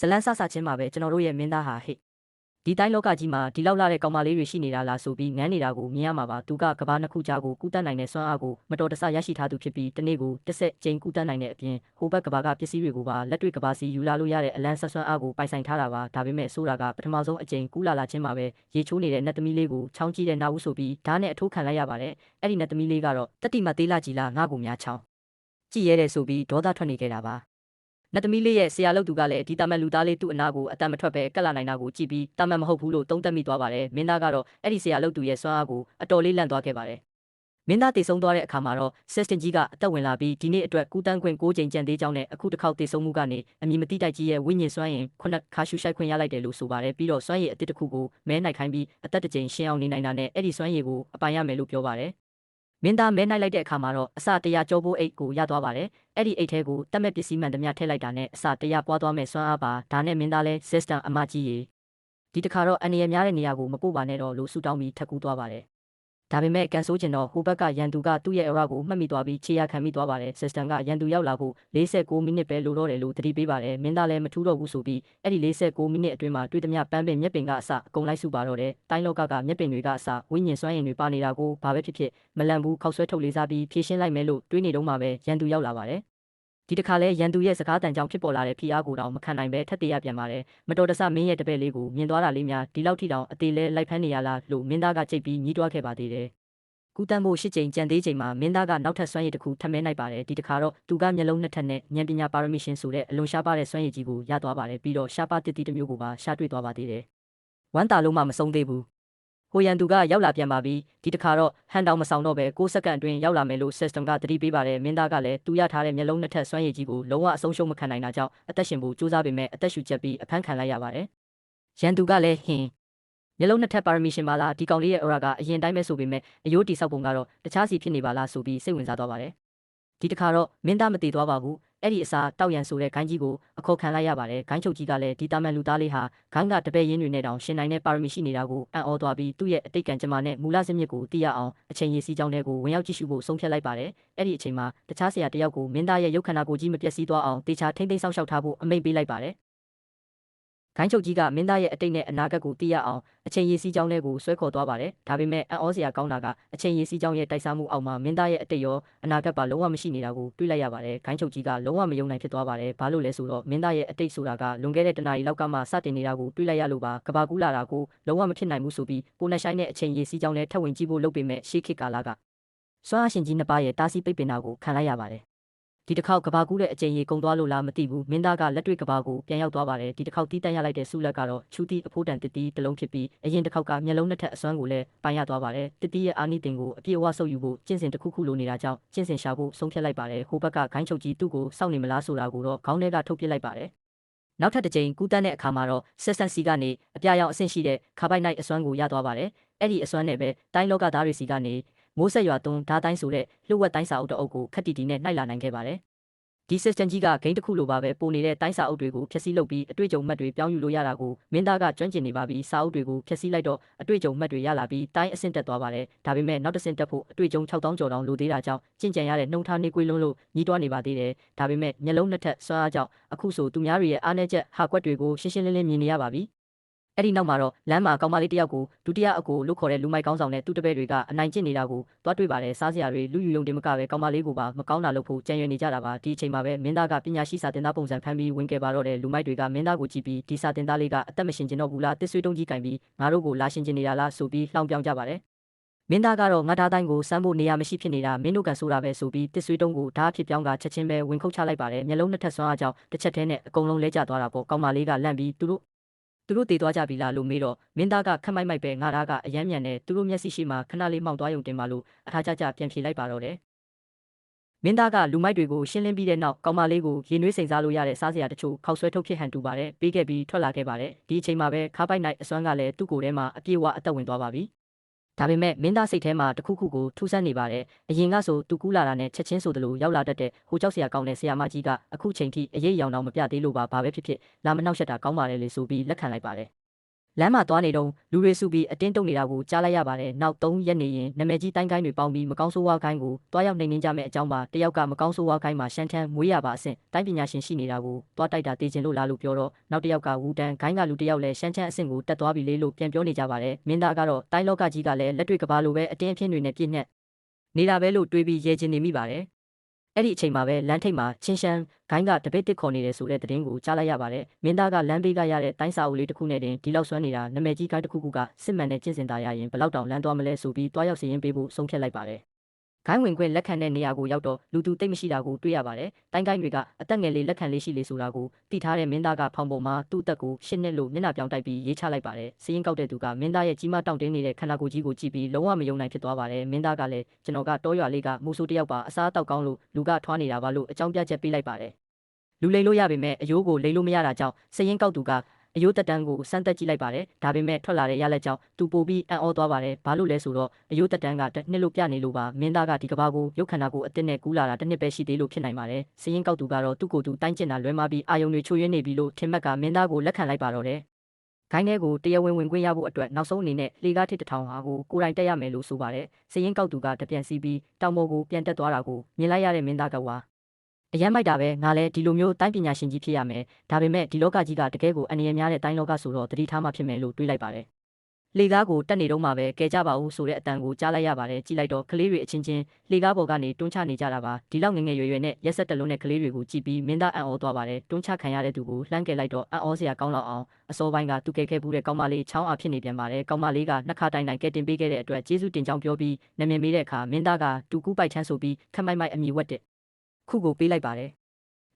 ဇလန်းဆဆချင်းမှာပဲကျွန်တော်တို့ရဲ့မင်းသားဟာဟိဒီတိုင်းလောကကြီးမှာဒီလောက်လာတဲ့ကောင်မလေးတွေရှိနေတာလားဆိုပြီးငန်းနေတာကိုမြင်ရမှာပါသူကကဘာနှစ်ခုကြားကိုကူးတက်နိုင်တဲ့စွမ်းအားကိုမတော်တဆရရှိထားသူဖြစ်ပြီးတနေ့ကိုတစ်ဆက်ကျင်းကူးတက်နိုင်တဲ့အပြင်ဟိုဘက်ကဘာကပစ္စည်းတွေကိုပါလက်တွေ့ကဘာစီယူလာလို့ရတဲ့အလန်းဆက်စွမ်းအားကိုပိုင်ဆိုင်ထားတာပါဒါပေမဲ့ဆိုတာကပထမဆုံးအကျင်းကူးလာချင်းမှာပဲရေချိုးနေတဲ့နတ်သမီးလေးကိုချောင်းကြီးတဲ့နာဦးဆိုပြီးဓာတ်နဲ့အထိုးခံလိုက်ရပါတယ်အဲ့ဒီနတ်သမီးလေးကတော့တတိမသေးလာကြီးလားငါ့ကိုများချောင်းကြည့်ရဲတယ်ဆိုပြီးဒေါသထွက်နေခဲ့တာပါနတ်သမီးလေးရဲ့ဆရာလုပ်သူကလည်းဒီတာမန်လူသားလေးသူ့အနာကိုအတန်မထွက်ပဲကက်လာနိုင်တာကိုကြည့်ပြီးတာမန်မဟုတ်ဘူးလို့သုံးသပ်မိသွားပါတယ်မင်းသားကတော့အဲ့ဒီဆရာလုပ်သူရဲ့စွမ်းအားကိုအတော်လေးလန့်သွားခဲ့ပါတယ်မင်းသားတည်ဆုံးသွားတဲ့အခါမှာတော့ဆက်စတင်ကြီးကအသက်ဝင်လာပြီးဒီနေ့အတွက်ကူးတန်းခွင့်6ချိန်ကြံသေးကြောင်းနဲ့အခုတစ်ခေါက်တည်ဆုံးမှုကနေအမည်မတိတိုက်ကြီးရဲ့ဝိညာဉ်စွမ်းရင်9ခါရှူရှိုက်ခွင့်ရလိုက်တယ်လို့ဆိုပါတယ်ပြီးတော့စွမ်းရည်အသစ်တစ်ခုကိုမဲနိုင်ခိုင်းပြီးအသက်တစ်ချိန်ရှင်းအောင်နေနိုင်တာနဲ့အဲ့ဒီစွမ်းရည်ကိုအပိုင်ရမယ်လို့ပြောပါတယ်မင်းသားမဲနိုင်လိုက်တဲ့အခါမှာတော့အစ100ကျော်ဖို့အိတ်ကိုရသွားပါတယ်။အဲ့ဒီအိတ်ထဲကိုတက်မဲ့ပစ္စည်းမှန်သမျှထည့်လိုက်တာနဲ့အစ100ပွားသွားမဲ့စွမ်းအားပါဒါနဲ့မင်းသားလဲ system အမကြီးရေဒီတခါတော့အနေရများတဲ့နေရာကိုမပို့ပါနဲ့တော့လို့ဆူတောင်းပြီးထပ်ကူးသွားပါတယ်။ဒါပေမဲ့ကန်ဆိုးကျင်တော့ဟိုဘက်ကရန်သူကသူ့ရဲ့အရာကိုမှတ်မိသွားပြီးခြေရခံမိသွားပါတယ် system ကရန်သူရောက်လာဖို့46မိနစ်ပဲလိုတော့တယ်လို့သတိပေးပါတယ်မင်းသားလည်းမထူးတော့ဘူးဆိုပြီးအဲ့ဒီ46မိနစ်အတွင်းမှာတွေ့သမျှပန်းပင်မျက်ပင်ကအစအကုန်လိုက်စုပါတော့တယ်တိုင်းလောကကမျက်ပင်တွေကအစဝိညာဉ်စွမ်းရည်တွေပါနေတာကိုဘာပဲဖြစ်ဖြစ်မလန့်ဘူးခောက်ဆွဲထုတ်လေးစားပြီးဖြည့်ရှင်းလိုက်မယ်လို့တွေးနေတော့မှပဲရန်သူရောက်လာပါတယ်ဒီတခါလဲရန်သူရဲ့စကားတန်ကြောင့်ဖြစ်ပေါ်လာတဲ့ဖိအားကိုတောင်မခံနိုင်ပဲထက်သေးရပြန်ပါတယ်မတော်တဆမင်းရဲ့တပည့်လေးကိုမြင်သွားတာလေးများဒီလောက်ထိတောင်အသေးလဲလိုက်ဖမ်းနေရလားလို့မင်းသားကကြိတ်ပြီးညှိတွားခဲ့ပါသေးတယ်ကူတန်းဖို့8ချိန်ကြံသေးချိန်မှာမင်းသားကနောက်ထပ်စွမ်းရည်တစ်ခုထပ်မဲနိုင်ပါတယ်ဒီတခါတော့သူကမျက်လုံးနှစ်ထပ်နဲ့ဉာဏ်ပညာပါရမီရှင်ဆိုတဲ့အလွန်ရှားပါတဲ့စွမ်းရည်ကြီးကိုရသွားပါတယ်ပြီးတော့ရှားပါတစ်တီတစ်မျိုးကိုပါရှာတွေ့သွားပါသေးတယ်ဝမ်းတာလုံးမှမဆုံးသေးဘူးဟိုရန်သူကရောက်လာပြန်ပါပြီဒီတခါတော့ဟန်တောင်မဆောင်တော့ပဲ6စက္ကန့်အတွင်းရောက်လာမယ်လို့ system ကသတိပေးပါတယ်မင်းသားကလည်းသူရထားတဲ့မျက်လုံးနှစ်ထပ်စွမ်းရည်ကြီးကိုလုံးဝအဆုံးရှုံးမခံနိုင်တာကြောင့်အသက်ရှင်ဖို့ကြိုးစားပေမဲ့အသက်ရှူချက်ပြီးအဖမ်းခံလိုက်ရပါတယ်ရန်သူကလည်းဟင်းမျက်လုံးနှစ်ထပ်ပါရမီရှင်ပါလားဒီကောင်လေးရဲ့ aura ကအရင်တိုင်းပဲဆိုပေမဲ့အယိုးတီဆောက်ပုံကတော့တခြားစီဖြစ်နေပါလားဆိုပြီးစိတ်ဝင်စားသွားပါတယ်ဒီတခါတော့မင်းသားမတည်သွားပါဘူးအဲ့ဒီအစားတောက်ရန်ဆိုတဲ့ဂိုင်းကြီးကိုအခေါ်ခံလိုက်ရပါတယ်ဂိုင်းချုပ်ကြီးကလည်းဒီတာမန်လူသားလေးဟာဂိုင်းကတပည့်ရင်းတွေနဲ့တောင်ရှင်နိုင်တဲ့ပါရမီရှိနေတာကိုအံ့ဩသွားပြီးသူ့ရဲ့အတိတ်ကံကြမ္မာနဲ့မူလဇစ်မြစ်ကိုသိရအောင်အချိန်ရည်စည်းကြောင်းတွေကိုဝင်ရောက်ကြည့်ရှုဖို့ဆုံးဖြတ်လိုက်ပါတယ်အဲ့ဒီအချိန်မှာတခြားဆရာတယောက်ကိုမင်းသားရဲ့ရုပ်ခန္ဓာကိုယ်ကြီးမပျက်စီးသွားအောင်တေချာထိမ့်သိမ်းဆောက်ရှောက်ထားဖို့အမိန့်ပေးလိုက်ပါတယ်ဂိုင်းချုပ်ကြီးကမင်းသားရဲ့အတိတ်နဲ့အနာဂတ်ကိုသိရအောင်အချိန်ရည်စည်းကြောင်းလေးကိုဆွဲခေါ်သွားပါတယ်ဒါပေမဲ့အံ့ဩစရာကောင်းတာကအချိန်ရည်စည်းကြောင်းရဲ့တိုက်စားမှုအောက်မှာမင်းသားရဲ့အတိတ်ရောအနာဂတ်ပါလုံးဝမရှိနေတာကိုတွေ့လိုက်ရပါတယ်ဂိုင်းချုပ်ကြီးကလုံးဝမယုံနိုင်ဖြစ်သွားပါတယ်ဘာလို့လဲဆိုတော့မင်းသားရဲ့အတိတ်ဆိုတာကလွန်ခဲ့တဲ့တနာရီလောက်ကမှစတင်နေတာကိုတွေ့လိုက်ရလို့ပါကဘာကူးလာတာကိုလုံးဝမဖြစ်နိုင်ဘူးဆိုပြီးပိုနဲ့ဆိုင်တဲ့အချိန်ရည်စည်းကြောင်းလေးထပ်ဝင်ကြည့်ဖို့လုပ်ပေမဲ့ရှေးခေတ်ကာလကစွမ်းအားရှင်ကြီးနှစ်ပါးရဲ့တားဆီးပိတ်ပင်တာကိုခံလိုက်ရပါတယ်ဒီတစ်ခေါက်ကဘာကူးတဲ့အကျဉ်းရေကုန်သွားလို့လားမသိဘူးမင်းသားကလက်တွေ့ကဘာကိုပြန်ရောက်သွားပါတယ်ဒီတစ်ခေါက်တီးတန့်ရလိုက်တဲ့ဆုလက်ကတော့ချူတီအဖိုးတန်တစ်တီးတစ်လုံးဖြစ်ပြီးအရင်တစ်ခေါက်ကမျက်လုံးနှစ်ထပ်အစွမ်းကိုလည်းပိုင်ရသွားပါတယ်တစ်တီးရဲ့အာနိသင်ကိုအပြည့်အဝဆုပ်ယူဖို့ကျင့်စဉ်တစ်ခုခုလိုနေတာကြောင့်ကျင့်စဉ်ရှာဖို့ဆုံးဖြတ်လိုက်ပါတယ်ဟိုဘက်ကဂိုင်းချုပ်ကြီးသူ့ကိုစောင့်နေမလားဆိုတာကိုတော့ခေါင်းထဲကထုတ်ပစ်လိုက်ပါတယ်နောက်ထပ်တစ်ကြိမ်ကူးတန်းတဲ့အခါမှာတော့ဆက်ဆန်စီကနေအပြာရောင်အဆင့်ရှိတဲ့ခါပိုက်နိုင်အစွမ်းကိုရသွားပါတယ်အဲ့ဒီအစွမ်းနဲ့ပဲတိုင်းလောကသားတွေစီကနေမိုးဆက်ရွာသွန်းဓာတိုင်းဆိုတဲ့လှုပ်ဝက်တိုင်းစာအုပ်တအုပ်ကိုခက်တီတီနဲ့နှိုက်လာနိုင်ခဲ့ပါတယ်ဒီ system ကြီးကဂိမ်းတစ်ခုလိုပါပဲပိုနေတဲ့တိုင်းစာအုပ်တွေကိုဖျက်ဆီးလုပ်ပြီးအတွေ့အကြုံမှတ်တွေပြောင်းယူလို့ရတာကိုမင်းသားကကျွမ်းကျင်နေပါပြီစာအုပ်တွေကိုဖျက်ဆီးလိုက်တော့အတွေ့အကြုံမှတ်တွေရလာပြီးတိုင်းအဆင့်တက်သွားပါတယ်ဒါပေမဲ့နောက်တစ်ဆင့်တက်ဖို့အတွေ့အကြုံ6000ကျော်တောင်လိုသေးတာကြောင့်ကျင့်ကြံရတဲ့နှုံထားနေကွေးလုံးလို့ညီးတွားနေပါသေးတယ်ဒါပေမဲ့မျက်လုံးနှစ်ထပ်စွမ်းအားကြောင့်အခုဆိုသူများတွေရဲ့အားနည်းချက်ဟာကွက်တွေကိုရှင်းရှင်းလင်းလင်းမြင်နေရပါပြီအဲ့ဒီနောက်မှာတော့လမ်းမှာကောင်မလေးတယောက်ကိုဒုတိယအကိုလို့ခေါ်တဲ့လူမိုက်ကောင်းဆောင်နဲ့သူ့တပည့်တွေကအနိုင်ကျင့်နေတာကိုတွားတွေ့ပါတယ်စားစရာတွေလူယူယုံတင်မကပဲကောင်မလေးကိုပါမကောင်းတာလုပ်ဖို့ကြံရွယ်နေကြတာပါဒီအချိန်မှာပဲမင်းသားကပညာရှိစာတင်သားပုံစံဖမ်းပြီးဝင်ခဲ့ပါတော့တဲ့လူမိုက်တွေကမင်းသားကိုကြည့်ပြီးဒီစာတင်သားလေးကအသက်မရှင်ကျင်တော့ဘူးလားတစ်ဆွေးတုံးကြီးကင်ပြီးငါတို့ကိုလာရှင်ကျင်နေတာလားဆိုပြီးလှောင်ပြောင်ကြပါတယ်မင်းသားကတော့ငါသားတိုင်းကိုစမ်းဖို့နေရာမရှိဖြစ်နေတာမင်းတို့ကန်ဆိုတာပဲဆိုပြီးတစ်ဆွေးတုံးကိုဓာတ်ဖြစ်ပြောင်းကချက်ချင်းပဲဝင်ခုတ်ချလိုက်ပါတယ်မျက်လုံးနှစ်ထပ်စွမ်းအားကြောင့်တစ်ချက်တည်းနဲ့အကုန်လုံးလဲကျသွားတာပေါ့ကောင်မလေးကလန့်ပြီးသူတို့တည်သွားကြပြီလားလို့မေးတော့မင်းသားကခက်မိုက်မိုက်ပဲငါသားကအယမ်းမြန်နဲ့သူတို့မျက်စိရှိမှခဏလေးမှောက်သွားရုံတင်ပါလို့အထားကြကြပြန်ဖြေလိုက်ပါတော့တယ်မင်းသားကလူမိုက်တွေကိုရှင်းလင်းပြီးတဲ့နောက်ကောင်မလေးကိုရေနွေးစိန်စားလို့ရတဲ့စားစရာတချို့ခောက်ဆွဲထုတ်ဖြစ်ဟန်တူပါတယ်ပေးခဲ့ပြီးထွက်လာခဲ့ပါတယ်ဒီအချိန်မှာပဲခါပိုက်နိုင်အစွမ်းကလည်းသူ့ကိုယ်ထဲမှာအပြည့်အဝအသက်ဝင်သွားပါပြီဒါပေမဲ့မင်းသားစိတ်ထဲမှာတခုခုကိုထူးဆန်းနေပါတယ်အရင်ကဆိုသူကူးလာတာနဲ့ချက်ချင်းဆိုသလိုရောက်လာတတ်တဲ့ဟိုကြောက်စရာကောင်းတဲ့ဆရာမကြီးကအခုချိန်ထိအရေးရောင်တော့မပြသေးလို့ပါဘာပဲဖြစ်ဖြစ်လာမနှောက်ရှက်တာကောင်းပါတယ်လေဆိုပြီးလက်ခံလိုက်ပါတယ် လမ်းမှာသွားနေတော့လူတွေစုပြီးအတင်းတုံနေတာကိုကြားလိုက်ရပါတယ်။နောက်3ရက်နေရင်နာမည်ကြီးတိုင်းကိုင်းတွေပေါင်းပြီးမကောင်းဆိုးဝါးကိုင်းကိုတွားရောက်နှိမ်နှင်းကြမယ့်အကြောင်းပါ။တယောက်ကမကောင်းဆိုးဝါးကိုင်းမှာရှမ်းထန်းမွေးရပါအဆင့်တိုင်းပညာရှင်ရှိနေတာကိုတွားတိုက်တာတည်ကျင်လို့လားလို့ပြောတော့နောက်တယောက်ကဝူတန်ကိုင်းကလူတယောက်လည်းရှမ်းချမ်းအဆင့်ကိုတက်သွားပြီလေလို့ပြန်ပြောနေကြပါတယ်။မင်းသားကတော့တိုင်းလောကကြီးကလည်းလက်တွေ့ကဘာလိုပဲအတင်းအဖျင်းတွေနဲ့ပြည့်ညက်နေတာပဲလို့တွေးပြီးရဲကျင်နေမိပါတယ်။အဲ့ဒီအချိန်မှာပဲလမ်းထိပ်မှာချင်းရှမ်းဂိုင်းကတပိတ်တစ်ခေါ်နေတယ်ဆိုတဲ့သတင်းကိုကြားလိုက်ရပါတယ်။မင်းသားကလမ်းဘေးကရတဲ့တိုင်းစာအုပ်လေးတစ်ခုနဲ့တင်ဒီလောက်ဆွမ်းနေတာနာမည်ကြီးဂိုင်းတစ်ခုကစစ်မှန်တဲ့ကျင့်စဉ်သားရရင်ဘလောက်တောင်လမ်းသွားမလဲဆိုပြီးတွားရောက်စီရင်ပေးဖို့ဆုံးဖြတ်လိုက်ပါတယ်။ဂိုင်းဝင်ခွင့်လက်ခံတဲ့နေရာကိုရောက်တော့လူသူတိတ်မရှိတာကိုတွေ့ရပါတယ်။တိုင်းဂိုင်းတွေကအသက်ငယ်လေးလက်ခံလေးရှိလေဆိုတာကိုသိထားတဲ့မင်းသားကဖောင်ပေါ်မှာသူ့အသက်ကိုရှစ်နှစ်လို့မျက်နှာပြောင်တိုက်ပြီးရေးချလိုက်ပါတယ်။စရင်ကောက်တဲ့သူကမင်းသားရဲ့ကြီးမားတောင့်တင်းနေတဲ့ခန္ဓာကိုယ်ကြီးကိုကြည့်ပြီးလုံးဝမယုံနိုင်ဖြစ်သွားပါတယ်။မင်းသားကလည်းကျွန်တော်ကတောရွာလေးကမူဆိုးတယောက်ပါအစားအသောက်ကောင်းလို့လူကထွားနေတာပါလို့အကြောင်းပြချက်ပေးလိုက်ပါတယ်။လူလိန်လို့ရပေမဲ့အယိုးကိုလိန်လို့မရတာကြောင့်စရင်ကောက်သူကအယိုးတက်တန်းကိုစမ်းသက်ကြည့်လိုက်ပါတယ်။ဒါပေမဲ့ထွက်လာတဲ့ရလက်ကြောင့်သူပိုပြီးအံ့ဩသွားပါတယ်။ဘာလို့လဲဆိုတော့အယိုးတက်တန်းကတစ်နှစ်လို့ပြနေလို့ပါ။မင်းသားကဒီကဘာကိုရုပ်ခန္ဓာကိုအစ်စ်နဲ့ကူးလာတာတစ်နှစ်ပဲရှိသေးလို့ဖြစ်နိုင်ပါတယ်။စရင်ကောက်သူကတော့သူ့ကိုယ်သူတိုင်းကျင်တာလွဲမှားပြီးအာယုံတွေချိုးယွင်းနေပြီလို့ထင်မှတ်ကမင်းသားကိုလက်ခံလိုက်ပါတော့တယ်။ဂိုင်းထဲကိုတရားဝင်ခွင့်ရဖို့အတွက်နောက်ဆုံးအနေနဲ့လေကားထစ်တစ်ထောင်ဟာကိုယ်တိုင်တက်ရမယ်လို့ဆိုပါတယ်။စရင်ကောက်သူကတပြန်စီးပြီးတောင်ပေါ်ကိုပြန်တက်သွားတာကိုမြင်လိုက်ရတဲ့မင်းသားကအရန်မိုက်တာပဲငါလည်းဒီလိုမျိုးတိုင်းပညာရှင်ကြီးဖြစ်ရမယ်ဒါပေမဲ့ဒီလောကကြီးကတကယ်ကိုအနေရများတဲ့တိုင်းလောကဆိုတော့တတိထားမှဖြစ်မယ်လို့တွေးလိုက်ပါတယ်လေကားကိုတက်နေတော့မှပဲကဲကြပါဦးဆိုတဲ့အတန်ကိုကြားလိုက်ရပါတယ်ကြည့်လိုက်တော့ကလေးတွေအချင်းချင်းလေကားပေါ်ကနေတွန်းချနေကြတာပါဒီလောက်ငငယ်ရွယ်ရွယ်နဲ့ရက်ဆက်တလုံးနဲ့ကလေးတွေကိုကြည့်ပြီးမင်းသားအံ့ဩသွားပါတယ်တွန်းချခံရတဲ့သူကိုလှမ်းကဲလိုက်တော့အံ့ဩစရာကောင်းလောက်အောင်အစောပိုင်းကသူကဲခဲ့ဘူးတဲ့ကောင်မလေးချောင်းအားဖြစ်နေပြန်ပါတယ်ကောင်မလေးကနှစ်ခါတိုင်တိုင်ကဲတင်ပေးခဲ့တဲ့အတွက်ကျေးဇူးတင်ကြောင်းပြောပြီးနာမည်မေးတဲ့အခါမင်းသားကတူကူးပိုက်ချမ်းဆိုပြီးခက်မိုက်မိုက်အမိဝက်တဲ့ခုကိုပေးလိုက်ပါတယ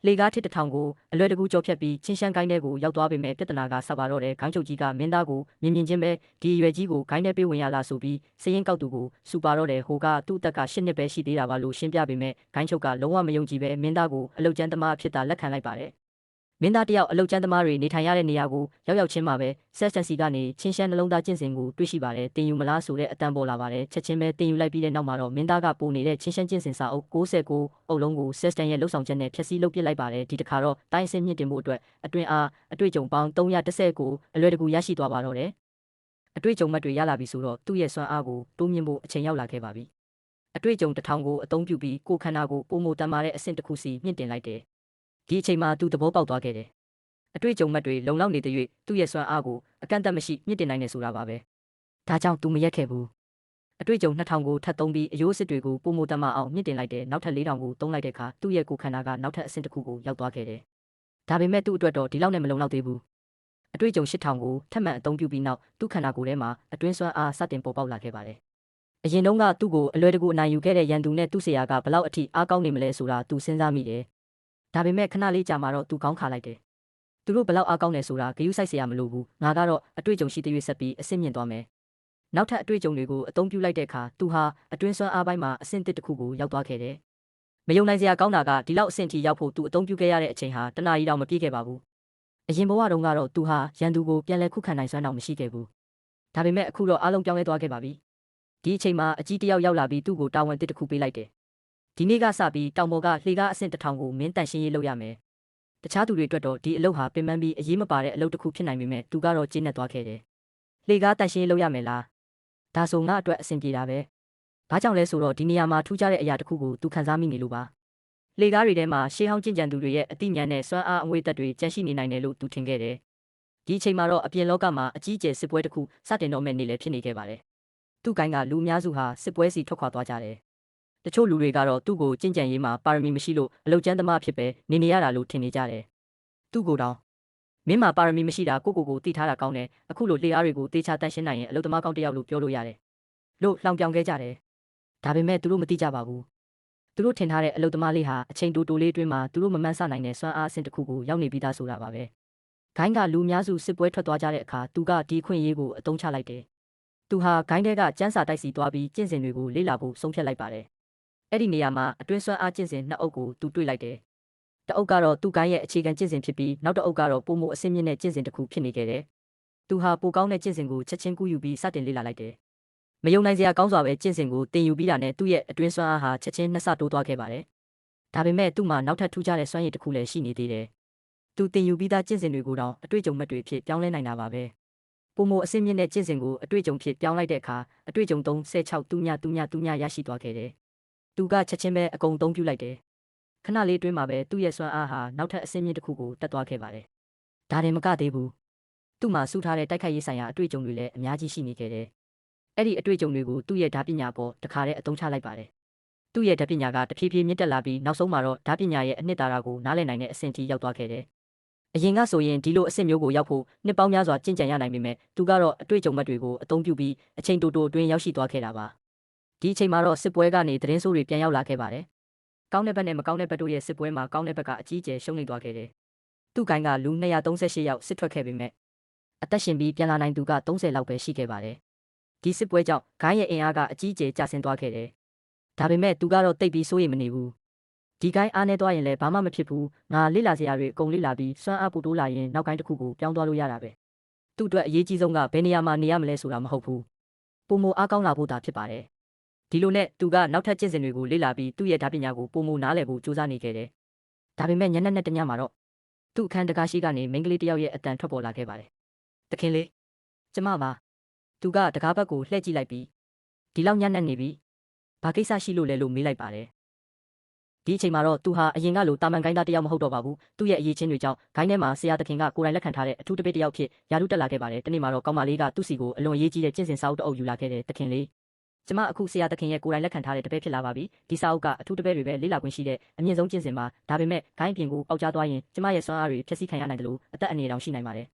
်လေကားထစ်တစ်ထောင်ကိုအလွယ်တကူကြော်ဖြတ်ပြီးချင်းရှမ်းကိုင်းထဲကိုရောက်သွားပေမဲ့ပြဿနာကဆက်ပါတော့တဲ့ဂိုင်းချုပ်ကြီးကမင်းသားကိုမြင်ချင်းပဲဒီအရွယ်ကြီးကိုဂိုင်းထဲပေးဝင်ရလားဆိုပြီးစရင်ကောက်သူကိုစူပါတော့တယ်ဟိုကသူ့အသက်က၈နှစ်ပဲရှိသေးတာပါလို့ရှင်းပြပေမဲ့ဂိုင်းချုပ်ကလုံးဝမယုံကြည်ပဲမင်းသားကိုအလုတ်ကျန်းသမားဖြစ်တာလက်ခံလိုက်ပါတယ်မင်းသားတယောက်အလုတ်ကျန်းသမားတွေနေထိုင်ရတဲ့နေရာကိုရောက်ချင်းမှာပဲဆက်စတန်စီကနေချင်းရှမ်းနှလုံးသားကျင့်စဉ်ကိုတွေ့ရှိပါတယ်တင်ယူမလားဆိုတဲ့အတန်ပေါ်လာပါတယ်ချက်ချင်းပဲတင်ယူလိုက်ပြီးတဲ့နောက်မှာတော့မင်းသားကပိုနေတဲ့ချင်းရှမ်းကျင့်စဉ်စာအုပ်69အုပ်လုံးကိုဆက်စတန်ရဲ့လှုပ်ဆောင်ချက်နဲ့ဖျက်ဆီးလုပ်ပစ်လိုက်ပါတယ်ဒီတစ်ခါတော့တိုင်းအဆင့်မြင့်တင်မှုအတွက်အတွင်းအားအတွေ့အကြုံပေါင်း319အလွယ်တကူရရှိသွားပါတော့တယ်အတွေ့အကြုံမှတ်တွေရလာပြီဆိုတော့သူ့ရဲ့စွမ်းအားကိုတိုးမြင့်ဖို့အချိန်ရောက်လာခဲ့ပါပြီအတွေ့အကြုံတစ်ထောင်ကိုအသုံးပြုပြီးကိုယ်ခန္ဓာကိုပုံမတန်မာတဲ့အဆင့်တစ်ခုစီမြင့်တင်လိုက်တယ်ဒီအချိန်မှာသူသဘောပေါက်သွားခဲ့တယ်အတွေ့အကြုံမှတ်တွေလုံလောက်နေတဲ့၍သူ့ရဲ့စွမ်းအားကိုအကန့်အသတ်မရှိမြင့်တင်နိုင်နေဆိုတာပါပဲဒါကြောင့်သူမရက်ခဲ့ဘူးအတွေ့အကြုံ2000ကိုထပ်သုံးပြီးအယိုးစစ်တွေကိုပုံမတန်မာအောင်မြင့်တင်လိုက်တဲ့နောက်ထပ်4000ကိုသုံးလိုက်တဲ့အခါသူ့ရဲ့ကိုယ်ခန္ဓာကနောက်ထပ်အဆင့်တစ်ခုကိုရောက်သွားခဲ့တယ်ဒါပေမဲ့သူ့အတွက်တော့ဒီလောက်နဲ့မလုံလောက်သေးဘူးအတွေ့အကြုံ8000ကိုထပ်မံအသုံးပြုပြီးနောက်သူ့ခန္ဓာကိုယ်ထဲမှာအတွင်းစွမ်းအားစတင်ပေါ်ပေါက်လာခဲ့ပါတယ်အရင်တုန်းကသူ့ကိုအလွယ်တကူအနိုင်ယူခဲ့တဲ့ရန်သူနဲ့သူ့ဆရာကဘလောက်အထိအားကောင်းနေမလဲဆိုတာသူစဉ်းစားမိတယ်ဒါပေမဲ့ခဏလေးကြာမှတော့သူကောင်းခါလိုက်တယ်သူတို့ဘလောက်အားကောင်းနေဆိုတာဂယုစိုက်เสียရမလို့ဘူးငါကတော့အတွေ့အကြုံရှိတဲ့ရွေးဆက်ပြီးအဆင့်မြင့်သွားမယ်နောက်ထပ်အတွေ့အကြုံတွေကိုအသုံးပြုလိုက်တဲ့အခါသူဟာအတွင်းစွမ်းအားပိုင်းမှာအဆင့်တစ်ခုကိုရောက်သွားခဲ့တယ်မယုံနိုင်စရာကောင်းတာကဒီလောက်အဆင့်ထိရောက်ဖို့သူအသုံးပြုခဲ့ရတဲ့အချိန်ဟာတနာရီတောင်မပြည့်ခဲ့ပါဘူးအရင်ဘဝတုန်းကတော့သူဟာရန်သူကိုပြန်လည်ခုခံနိုင်စွမ်းတော့မရှိခဲ့ဘူးဒါပေမဲ့အခုတော့အားလုံးပြောင်းလဲသွားခဲ့ပါပြီဒီအချိန်မှာအကြီးတယောက်ရောက်လာပြီးသူ့ကိုတာဝန်တစ်ခုပေးလိုက်တယ်ဒီနေ့ကစပြီးတောင်ပေါ်ကလှေကားအဆင့်1000ကိုမင်းတန်ရှင်းရေးလုပ်ရမယ်တခြားသူတွေအတွက်တော့ဒီအလုပ်ဟာပင်ပန်းပြီးအရေးမပါတဲ့အလုပ်တစ်ခုဖြစ်နိုင်ပေမဲ့သူကတော့ကျဉ်းနဲ့သွားခဲ့တယ်။လေကားတန်ရှင်းလုပ်ရမယ်လား။ဒါဆိုငါအတွက်အဆင်ပြေတာပဲ။ဘာကြောင့်လဲဆိုတော့ဒီနေရာမှာထူးခြားတဲ့အရာတစ်ခုကိုသူခံစားမိနေလို့ပါ။လေကားတွေထဲမှာရှေးဟောင်းကျင့်ကြံသူတွေရဲ့အသိဉာဏ်နဲ့စွမ်းအားအငွေသက်တွေကျန်ရှိနေနိုင်တယ်လို့သူထင်ခဲ့တယ်။ဒီအချိန်မှာတော့အပြင်လောကမှာအကြီးအကျယ်စစ်ပွဲတစ်ခုစတင်တော့မဲ့နေ့လည်းဖြစ်နေခဲ့ပါတယ်။သူ့ကိုင်းကလူအများစုဟာစစ်ပွဲစီထွက်ခွာသွားကြတယ်။တချို့လူတွေကတော့သူ့ကိုကျင့်ကြံရေးမှာပါရမီမရှိလို့အလုတ်ကျန်းသမားဖြစ်ပဲနေရတာလို့ထင်နေကြတယ်။သူ့ကိုယ်တောင်မင်းမှာပါရမီမရှိတာကိုသိထားတာကောင်းတယ်အခုလိုလေအားတွေကိုတေချာတန့်ရှင်းနိုင်ရင်အလုတ်သမားကောင်းတစ်ယောက်လို့ပြောလို့ရတယ်လို့လှောင်ပြောင်ခဲ့ကြတယ်ဒါပေမဲ့သူတို့မသိကြပါဘူးသူတို့ထင်ထားတဲ့အလုတ်သမားလေးဟာအချိန်တိုလေးအတွင်းမှာသူတို့မမှန်းဆနိုင်တဲ့စွမ်းအားအဆင့်တစ်ခုကိုရောက်နေပြီးသားဆိုတာပါပဲဂိုင်းကလူအများစုစစ်ပွဲထွက်သွားကြတဲ့အခါသူကဒီခွင့်ရေးကိုအသုံးချလိုက်တယ်သူဟာဂိုင်းတဲကကျန်းစာတိုက်စီသွားပြီးကျင့်စဉ်တွေကိုလေ့လာဖို့ဆုံးဖြတ်လိုက်ပါတယ်အဲ့ဒီနေရာမှာအတွင်းစွမ်းအားကျင့်စဉ်2အုပ်ကိုသူတွေ့လိုက်တယ်တအုပ်ကတော့သူ့ကိုင်းရဲ့အခြေခံကျင့်စဉ်ဖြစ်ပြီးနောက်တအုပ်ကတော့ပုံမှုအဆင့်မြင့်တဲ့ကျင့်စဉ်တစ်ခုဖြစ်နေခဲ့တယ်။သူဟာပိုကောင်းတဲ့ကျင့်စဉ်ကိုချက်ချင်းကူးယူပြီးစတင်လေ့လာလိုက်တယ်။မယုံနိုင်စရာကောင်းစွာပဲကျင့်စဉ်ကိုသင်ယူပြီးတာနဲ့သူ့ရဲ့အတွင်းစွမ်းအားဟာချက်ချင်း2ဆတိုးသွားခဲ့ပါတယ်။ဒါပေမဲ့သူ့မှာနောက်ထပ်ထူးခြားတဲ့စွမ်းရည်တစ်ခုလည်းရှိနေသေးတယ်။သူသင်ယူပြီးသားကျင့်စဉ်တွေကိုတော့အတွေ့အကြုံမှတ်တွေဖြစ်ပြောင်းလဲနိုင်တာပါပဲ ပုံမအစင်းမြင့်တဲ့ကျင့်စဉ်ကိုအတွေ့အကြုံဖြစ်ပြောင်းလိုက်တဲ့အခါအတွေ့အကြုံ36တူညရရှိသွားခဲ့တယ်။သူကချက်ချင်းပဲအကုန်သုံးပြုလိုက်တယ်။ခဏလေးတွင်းမှာပဲသူ့ရဲ့စွမ်းအားဟာနောက်ထပ်အစင်းမြင့်တစ်ခုကိုတက်သွားခဲ့ပါတယ်။ဒါတင်မကသေးဘူး။သူ့မှာစုထားတဲ့တိုက်ခိုက်ရေးဆိုင်ရာအတွေ့အကြုံတွေလည်းအများကြီးရှိနေခဲ့တယ်။အဲ့ဒီအတွေ့အကြုံတွေကိုသူ့ရဲ့ဓာတ်ပညာပေါ်တခါတည်းအသုံးချလိုက်ပါတယ်။သူ့ရဲ့ဓာတ်ပညာကတဖြည်းဖြည်းမြင့်တက်လာပြီးနောက်ဆုံးမှာတော့ဓာတ်ပညာရဲ့အနှစ်သာရကိုနားလည်နိုင်တဲ့အဆင့်ထိရောက်သွားခဲ့တယ်။အရင်ကဆိုရင်ဒီလိုအဆင့်မျိုးကိုရောက်ဖို့နှစ်ပေါင်းများစွာကျင့်ကြံရနိုင်ပေမဲ့သူကတော့အတွေ့အကြုံမှတ်တွေကိုအသုံးပြုပြီးအချိန်တိုအတွင်းရောက်ရှိသွားခဲ့တာပါ။ဒီအချိန်မှာတော့စစ်ပွဲကနေသတင်းဆိုးတွေပြန်ရောက်လာခဲ့ပါတယ်။ကောင်းတဲ့ဘက်နဲ့မကောင်းတဲ့ဘက်တို့ရဲ့စစ်ပွဲမှာကောင်းတဲ့ဘက်ကအကြီးအကျယ်ရှုံးနိမ့်သွားခဲ့တယ်။သူ့ကိုင်းကလူ238ယောက်စစ်ထွက်ခဲ့ပေမဲ့အသက်ရှင်ပြီးပြန်လာနိုင်သူက30လောက်ပဲရှိခဲ့ပါတယ်။ဒီစစ်ပွဲကြောင့်ဂိုင်းရဲ့အင်အားကအကြီးအကျယ်ကျဆင်းသွားခဲ့တယ်။ဒါပေမဲ့သူကတော့တိတ်ပြီးစိုးရိမ်မနေဘူး။ဒီကိုင်းအားနေသွားရင်လည်းဘာမှမဖြစ်ဘူး။ငါလေ့လာစရာတွေအကုန်လေ့လာပြီးစွမ်းအားပိုတိုးလာရင်နောက်ကိုင်းတစ်ခုကိုပြောင်းသွားလို့ရတာပဲ။သူ့အတွက်အရေးကြီးဆုံးကဘယ်နေရာမှာနေရမလဲဆိုတာမဟုတ်ဘူး။ပုံမအားကောင်းလာဖို့သာဖြစ်ပါတယ်။ဒီလိုနဲ့သူကနောက်ထပ်ကျင့်စဉ်တွေကိုလေ့လာပြီးသူ့ရဲ့ဓာတ်ပညာကိုပုံမနားလည်ဖို့ကြိုးစားနေခဲ့တယ်။ဒါပေမဲ့ညနေနဲ့တညမှာတော့သူ့အခန်းတကားရှိကနေမိန်းကလေးတစ်ယောက်ရဲ့အတန်ထွက်ပေါ်လာခဲ့ပါတယ်။တခင်လေးကျမပါသူကတကားဘက်ကိုလှည့်ကြည့်လိုက်ပြီးဒီလောက်ညံ့နေပြီဘာကိစ္စရှိလို့လဲလို့မေးလိုက်ပါတယ်ဒီအချိန်မှာတော့သူဟာအရင်ကလိုတာမန်ကိုင်းသားတယောက်မဟုတ်တော့ပါဘူးသူ့ရဲ့အရေးချင်းတွေကြောင့်ဂိုင်းထဲမှာဆရာသခင်ကကိုယ်တိုင်လက်ခံထားတဲ့အထူးတပည့်တယောက်ဖြစ်ယာရုတက်လာခဲ့ပါတယ်တနေ့မှာတော့ကောင်းမလေးကသူ့စီကိုအလွန်အရေးကြီးတဲ့ကျင့်စဉ်စာအုပ်တစ်အုပ်ယူလာခဲ့တယ်တခင်လေးကျမအခုဆရာသခင်ရဲ့ကိုယ်တိုင်လက်ခံထားတဲ့တပည့်ဖြစ်လာပါပြီဒီစာအုပ်ကအထူးတပည့်တွေပဲလေ့လာခွင့်ရှိတဲ့အမြင့်ဆုံးကျင့်စဉ်ပါဒါပေမဲ့ဂိုင်းပြင်ကိုပေါက်ကြားသွားရင်ကျမရဲ့စွမ်းအားတွေဖျက်ဆီးခံရနိုင်တယ်လို့အသက်အန္တရာယ်တောင်ရှိနိုင်ပါတယ်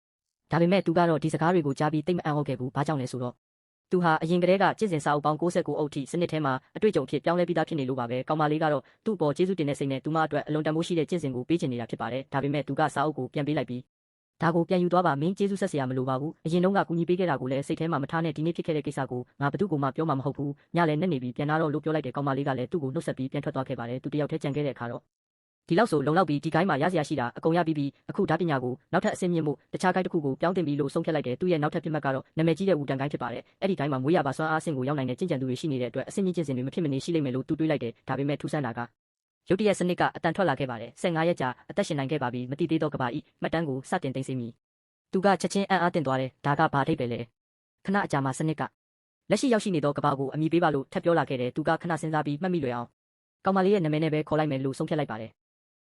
ဒါပေမဲ့သူကတော့ဒီစကားတွေကိုကြားပြီးတိတ်မအံ့ဩခဲ့ဘူးဘာကြောင့်လဲဆိုတော့သူဟာအရင်ကတည်းကကျင့်စဉ်စာအုပ်ပေါင်း69အုပ်ထိစနစ်ထဲမှာအတွေ့အကြုံဖြစ်ပြောင်းလဲပြီးသားဖြစ်နေလို့ပါပဲကောင်မလေးကတော့သူ့ပေါ်ကျေးဇူးတင်တဲ့စိတ်နဲ့သူမအတွက်အလွန်တန်ဖိုးရှိတဲ့ကျင့်စဉ်ကိုပေးချင်နေတာဖြစ်ပါတယ်ဒါပေမဲ့သူကစာအုပ်ကိုပြန်ပေးလိုက်ပြီးဒါကိုပြန်ယူသွားပါမင်းကျေးဇူးဆက်စရာမလိုပါဘူးအရင်တုန်းကကူညီပေးခဲ့တာကိုလည်းစိတ်ထဲမှာမထားနဲ့ဒီနေ့ဖြစ်ခဲ့တဲ့ကိစ္စကိုငါဘယ်သူ့ကိုမှပြောမှာမဟုတ်ဘူးညလည်းနဲ့နေပြီးပြန်လာတော့လို့ပြောလိုက်တဲ့ကောင်မလေးကလည်းသူ့ကိုနှုတ်ဆက်ပြီးပြန်ထွက်သွားခဲ့ပါတယ်သူတယောက်တည်းကြံခဲ့တဲ့အခါတော့ဒီလောက်ဆိုလုံလောက်ပြီးဒီကိုင်းမှာရစရာရှိတာအကုန်ရပြီးအခုဓာတ်ပညာကိုနောက်ထပ်အဆင့်မြင့်မှုတခြားကိုင်းတစ်ခုကိုပြောင်းတင်ပြီးလို့ဆုံးဖြတ်လိုက်တယ်သူ့ရဲ့နောက်ထပ်ပြစ်မှတ်ကတော့နာမည်ကြီးတဲ့ဝူတန်ကိုင်းဖြစ်ပါတယ်အဲ့ဒီကိုင်းမှာမွေးရပါစွမ်းအားအဆင့်ကိုရောက်နိုင်တဲ့ကျင့်ကြံသူတွေရှိနေတဲ့အတွက်အဆင့်မြင့်ကျင့်စဉ်တွေမဖြစ်မနေရှိလိမ့်မယ်လို့သူတွေးလိုက်တယ်ဒါပေမဲ့ထူးဆန်းတာကရုတ်တရက်စနစ်ကအတန်ထွက်လာခဲ့ပါတယ်15ရက်ကြာအသက်ရှင်နိုင်ခဲ့ပါပြီမတိသေးတော့ကဘာဤမှတ်တမ်းကိုစတင်သိမ်းဆည်းမိသူကချက်ချင်းအံ့အားသင့်သွားတယ်ဒါကဘာထိပ်ပဲလဲခဏအကြာမှာစနစ်ကလက်ရှိရောက်ရှိနေသောကဘာကိုအမိပေးပါလို့ထပ်ပြောလာခဲ့တယ်သူကခဏစဉ်းစားပြီးမှတ်မိလွယ်အောင်ကောင်မလေးရဲ့နာမည်နဲ့ပဲခေါ်လိုက်မယ်လို့ဆုံးဖြတ်လိုက်ပါတယ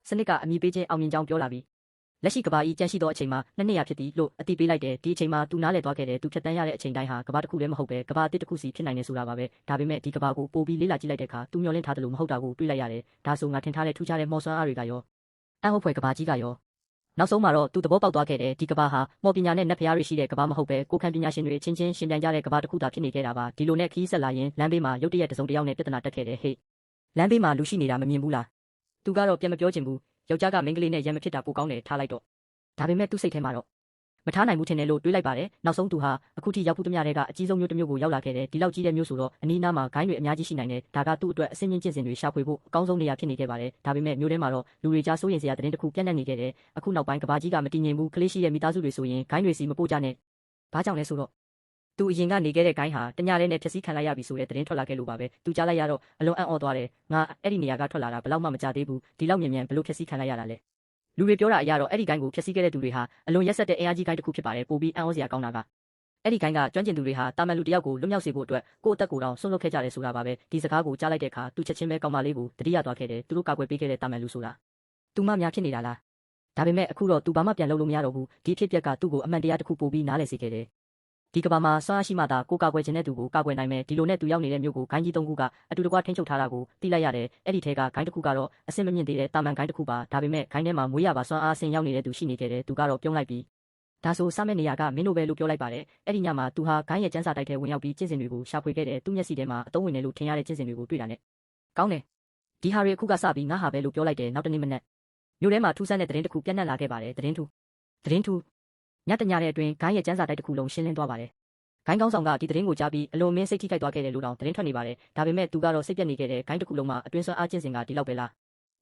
်စနစ်ကအမိပေးခြင်းအောင်မြင်ကြောင်းပြောလာပြီးလက်ရှိကဘာဤကြန့်ရှိသောအချိန်မှာ200ဖြစ်သည်လို့အတိပေးလိုက်တယ်ဒီအချိန်မှာသူနားလည်သွားခဲ့တယ်သူဖြတ်တန်းရတဲ့အချိန်တိုင်းဟာကဘာတစ်ခုလည်းမဟုတ်ပဲကဘာတစ်ခုစီဖြစ်နိုင်နေဆိုတာပါပဲဒါပေမဲ့ဒီကဘာကိုပို့ပြီးလေ့လာကြည့်လိုက်တဲ့အခါသူမျှော်လင့်ထားတယ်လို့မဟုတ်တာကိုတွေးလိုက်ရတယ်ဒါဆိုငါထင်ထားတဲ့ထူးခြားတဲ့မော်စွမ်းအားတွေကရောအံ့ဟုတ်ဖွယ်ကဘာကြီးကရောနောက်ဆုံးမှာတော့သူသဘောပေါက်သွားခဲ့တယ်ဒီကဘာဟာမော်ပညာနဲ့နတ်ဖျားတွေရှိတဲ့ကဘာမဟုတ်ပဲကိုခံပညာရှင်တွေချင်းချင်းရှင်ပြန်ကြတဲ့ကဘာတစ်ခုသာဖြစ်နေခဲ့တာပါဒီလိုနဲ့ခီးဆက်လာရင်လမ်းဘေးမှာရုတ်တရက်တစုံတစ်ယောက်နဲ့ပြဿနာတက်ခဲ့တယ်ဟေ့လမ်းဘေးမှာလူရှိနေတာမမြင်ဘူးလားသူကတော့ပြန်မပြောချင်ဘူးယောက်ျားကမိန်းကလေးနဲ့ရံမဖြစ်တာပိုကောင်းတယ်ထားလိုက်တော့ဒါပေမဲ့သူ့စိတ်ထဲမှာတော့မထားနိုင်ဘူးထင်တယ်လို့တွေးလိုက်ပါတယ်နောက်ဆုံးသူဟာအခုထိရောက်ဖို့တမျှတဲ့ကအကြီးဆုံးမျိုးတစ်မျိုးကိုရောက်လာခဲ့တယ်ဒီလောက်ကြီးတဲ့မျိုးဆိုတော့အနီးအနားမှာဂိုင်းတွေအများကြီးရှိနိုင်တယ်ဒါကသူ့အတွက်အစင်းချင်းကျင့်စဉ်တွေရှာဖွေဖို့အကောင်းဆုံးနေရာဖြစ်နေခဲ့ပါတယ်ဒါပေမဲ့မျိုးထဲမှာတော့လူတွေကြားစိုးရင်စရာသတင်းတစ်ခုပြန့်နှံ့နေခဲ့တယ်အခုနောက်ပိုင်းကဘာကြီးကမတည်ငြိမ်ဘူးကလေးရှိရဲ့မိသားစုတွေဆိုရင်ဂိုင်းတွေစီမပို့ကြနဲ့ဘာကြောင့်လဲဆိုတော့သူအရင်ကနေခဲ့တဲ့ဂိုင်းဟာတညလေးနဲ့ဖြည့်ဆည်းခံလိုက်ရပြီဆိုတဲ့သတင်းထွက်လာခဲ့လို့ပါပဲသူကြားလိုက်ရတော့အလွန်အံ့ဩသွားတယ်ငါအဲ့ဒီနေရာကထွက်လာတာဘလောက်မှမကြသေးဘူးဒီလောက်မြန်ဘလို့ဖြည့်ဆည်းခံလိုက်ရတာလဲလူတွေပြောတာအရတော့အဲ့ဒီဂိုင်းကိုဖျက်ဆီးခဲ့တဲ့သူတွေဟာအလွန်ရက်စက်တဲ့အင်အားကြီးဂိုင်းတစ်ခုဖြစ်ပါတယ်ပိုပြီးအံ့ဩစရာကောင်းတာကအဲ့ဒီဂိုင်းကကျွမ်းကျင်သူတွေဟာတာမန်လူတယောက်ကိုလွတ်မြောက်စေဖို့အတွက်ကိုယ့်အသက်ကိုယ်တောင်ဆွန့်လွတ်ခဲ့ကြတယ်ဆိုတာပါပဲဒီစကားကိုကြားလိုက်တဲ့အခါသူချက်ချင်းပဲကောင်မလေးကိုတတိယသွားခဲ့တယ်သူတို့ကာကွယ်ပေးခဲ့တဲ့တာမန်လူဆိုတာသူမှများဖြစ်နေတာလားဒါပေမဲ့အခုတော့သူဘာမှပြန်လုပ်လို့မရတော့ဘူးဒီဖြစ်ပျက်ကသူ့ကိုအမှန်တရားတစ်ခုပို့ပြီးနားလည်စေခဲ့တယ်ဒီကဘာမှာစွမ်းအားရှိမှသာကိုကာကွယ်ခြင်းတဲ့သူကိုကာကွယ်နိုင်မယ်ဒီလိုနဲ့သူရောက်နေတဲ့မြို့ကိုဂိုင်းကြီး၃ခုကအတူတကွထိန်းချုပ်ထားတာကိုသိလိုက်ရတယ်အဲ့ဒီထဲကဂိုင်းတစ်ခုကတော့အဆင်မမြင့်သေးတဲ့တာမန်ဂိုင်းတစ်ခုပါဒါပေမဲ့ဂိုင်းထဲမှာမွေးရပါစွမ်းအားဆင်ရောက်နေတဲ့သူရှိနေခဲ့တယ်သူကတော့ပြုံးလိုက်ပြီးဒါဆိုစမဲ့နေရာကမင်းတို့ပဲလို့ပြောလိုက်ပါတယ်အဲ့ဒီညမှာသူဟာဂိုင်းရဲ့ကျန်းစာတိုက်ထဲဝင်ရောက်ပြီးကျင့်စဉ်တွေကိုရှာဖွေခဲ့တယ်သူ့မျက်စိထဲမှာအသုံးဝင်တယ်လို့ထင်ရတဲ့ကျင့်စဉ်တွေကိုတွေ့တာနဲ့ကောင်းတယ်ဒီဟာတွေအခုကစပြီးငါဟာပဲလို့ပြောလိုက်တယ်နောက်တနေ့မနက်မြို့ထဲမှာထူးဆန်းတဲ့သတင်းတစ်ခုပြန့်နှံ့လာခဲ့ပါတယ်သတင်းထူးညတညတဲ့အတွင်းဂိုင်းရဲ့ကျန်းစာတိုက်တစ်ခုလုံးရှင်းလင်းသွားပါတယ်ဂိုင်းကောင်းဆောင်ကဒီသတင်းကိုကြားပြီးအလွန်မင်းစိတ်ထိခိုက်သွားခဲ့တယ်လို့တောင်သတင်းထွက်နေပါတယ်ဒါပေမဲ့သူကတော့စိတ်ပြတ်နေခဲ့တဲ့ဂိုင်းတစ်ခုလုံးမှာအတွင်းစွမ်းအားကျင့်စဉ်ကဒီလောက်ပဲလား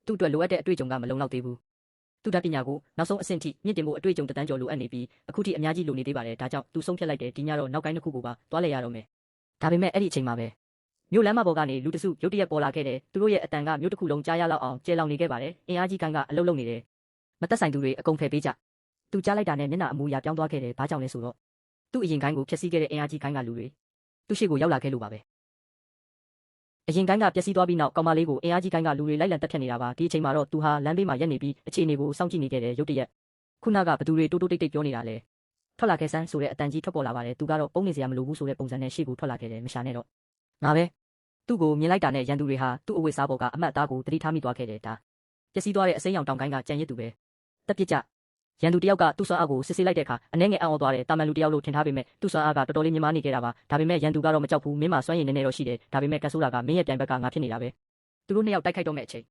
သူ့အတွက်လိုအပ်တဲ့အတွေ့အကြုံကမလုံလောက်သေးဘူးသူ့ဓာတ်ပညာကိုနောက်ဆုံးအဆင့်ထိမြင့်တင်ဖို့အတွေ့အကြုံတန်းကျော်လိုအပ်နေပြီးအခုထိအများကြီးလိုနေသေးပါတယ်ဒါကြောင့်သူဆုံးဖြတ်လိုက်တယ်ဒီညတော့နောက်ကိုင်းတစ်ခုကိုပါသွားလဲရတော့မယ်ဒါပေမဲ့အဲ့ဒီအချိန်မှာပဲမြို့လမ်းမပေါ်ကနေလူတစုရုတ်တရက်ပေါ်လာခဲ့တယ်သူတို့ရဲ့အတန်ကမြို့တစ်ခုလုံးကြားရလောက်အောင်ကျဲလောင်နေခဲ့ပါတယ်အင်အားကြီးကိုင်းကအလုတ်လုံနေတယ်မသက်ဆိုင်သူတွေအကုန်ဖယ်ပေးကြသူကြားလိုက်တာနဲ့မျက်နှာအမူအရာပြောင်းသွားခဲ့တယ်ဘာကြောင့်လဲဆိုတော့ သူ့အရင်ကိုင်းကိုဖျက်ဆီးခဲ့တဲ့အင်အားကြီးကိုင်းကလူတွေသူ့ရှိကိုရောက်လာခဲ့လို့ပါပဲအရင်ကိုင်းကပျက်စီးသွားပြီးနောက်ကောင်မလေးကိုအင်အားကြီးကိုင်းကလူတွေလိုက်လံတက်ဖြတ်နေတာပါဒီအချိန်မှာတော့သူဟာလမ်းဘေးမှာရက်နေပြီးအခြေအနေကိုစောင့်ကြည့်နေခဲ့တဲ့ရုတ်တရက်ခုနကဘသူတွေတိုးတိုးတိတ်တိတ်ပြောနေတာလဲထွက်လာခဲ့စမ်းဆိုတဲ့အတန်ကြီးထွက်ပေါ်လာပါတယ်သူကတော့ပုံနေစရာမလိုဘူးဆိုတဲ့ပုံစံနဲ့ရှေ့ကိုထွက်လာခဲ့တယ်မရှာနဲ့တော့ငါပဲသူ့ကိုမြင်လိုက်တာနဲ့ရန်သူတွေဟာသူ့အဝတ်စားပေါ်ကအမတ်သားကိုတတိထားမိသွားခဲ့တယ်ဒါပျက်စီးသွားတဲ့အစိမ်းရောင်တောင်ကိုင်းကကြံရစ်သူပဲတက်ပြစ်ကြရန်သူတယောက်ကသူ့ဆွမ်းအားကိုစစ်ဆေးလိုက်တဲ့အခါအနှဲငယ်အံ့ဩသွားတယ်တာမန်လူတယောက်လို့ထင်ထားပေမဲ့သူ့ဆွမ်းအားကတော်တော်လေးမြင့်မားနေခဲ့တာပါဒါပေမဲ့ရန်သူကတော့မကြောက်ဘူးမင်းမှာစွမ်းရည်နည်းနည်းတော့ရှိတယ်ဒါပေမဲ့ကတ်ဆိုးတာကမင်းရဲ့ပြိုင်ဘက်ကငါဖြစ်နေတာပဲသူတို့နှစ်ယောက်တိုက်ခိုက်တော့မဲ့အချိန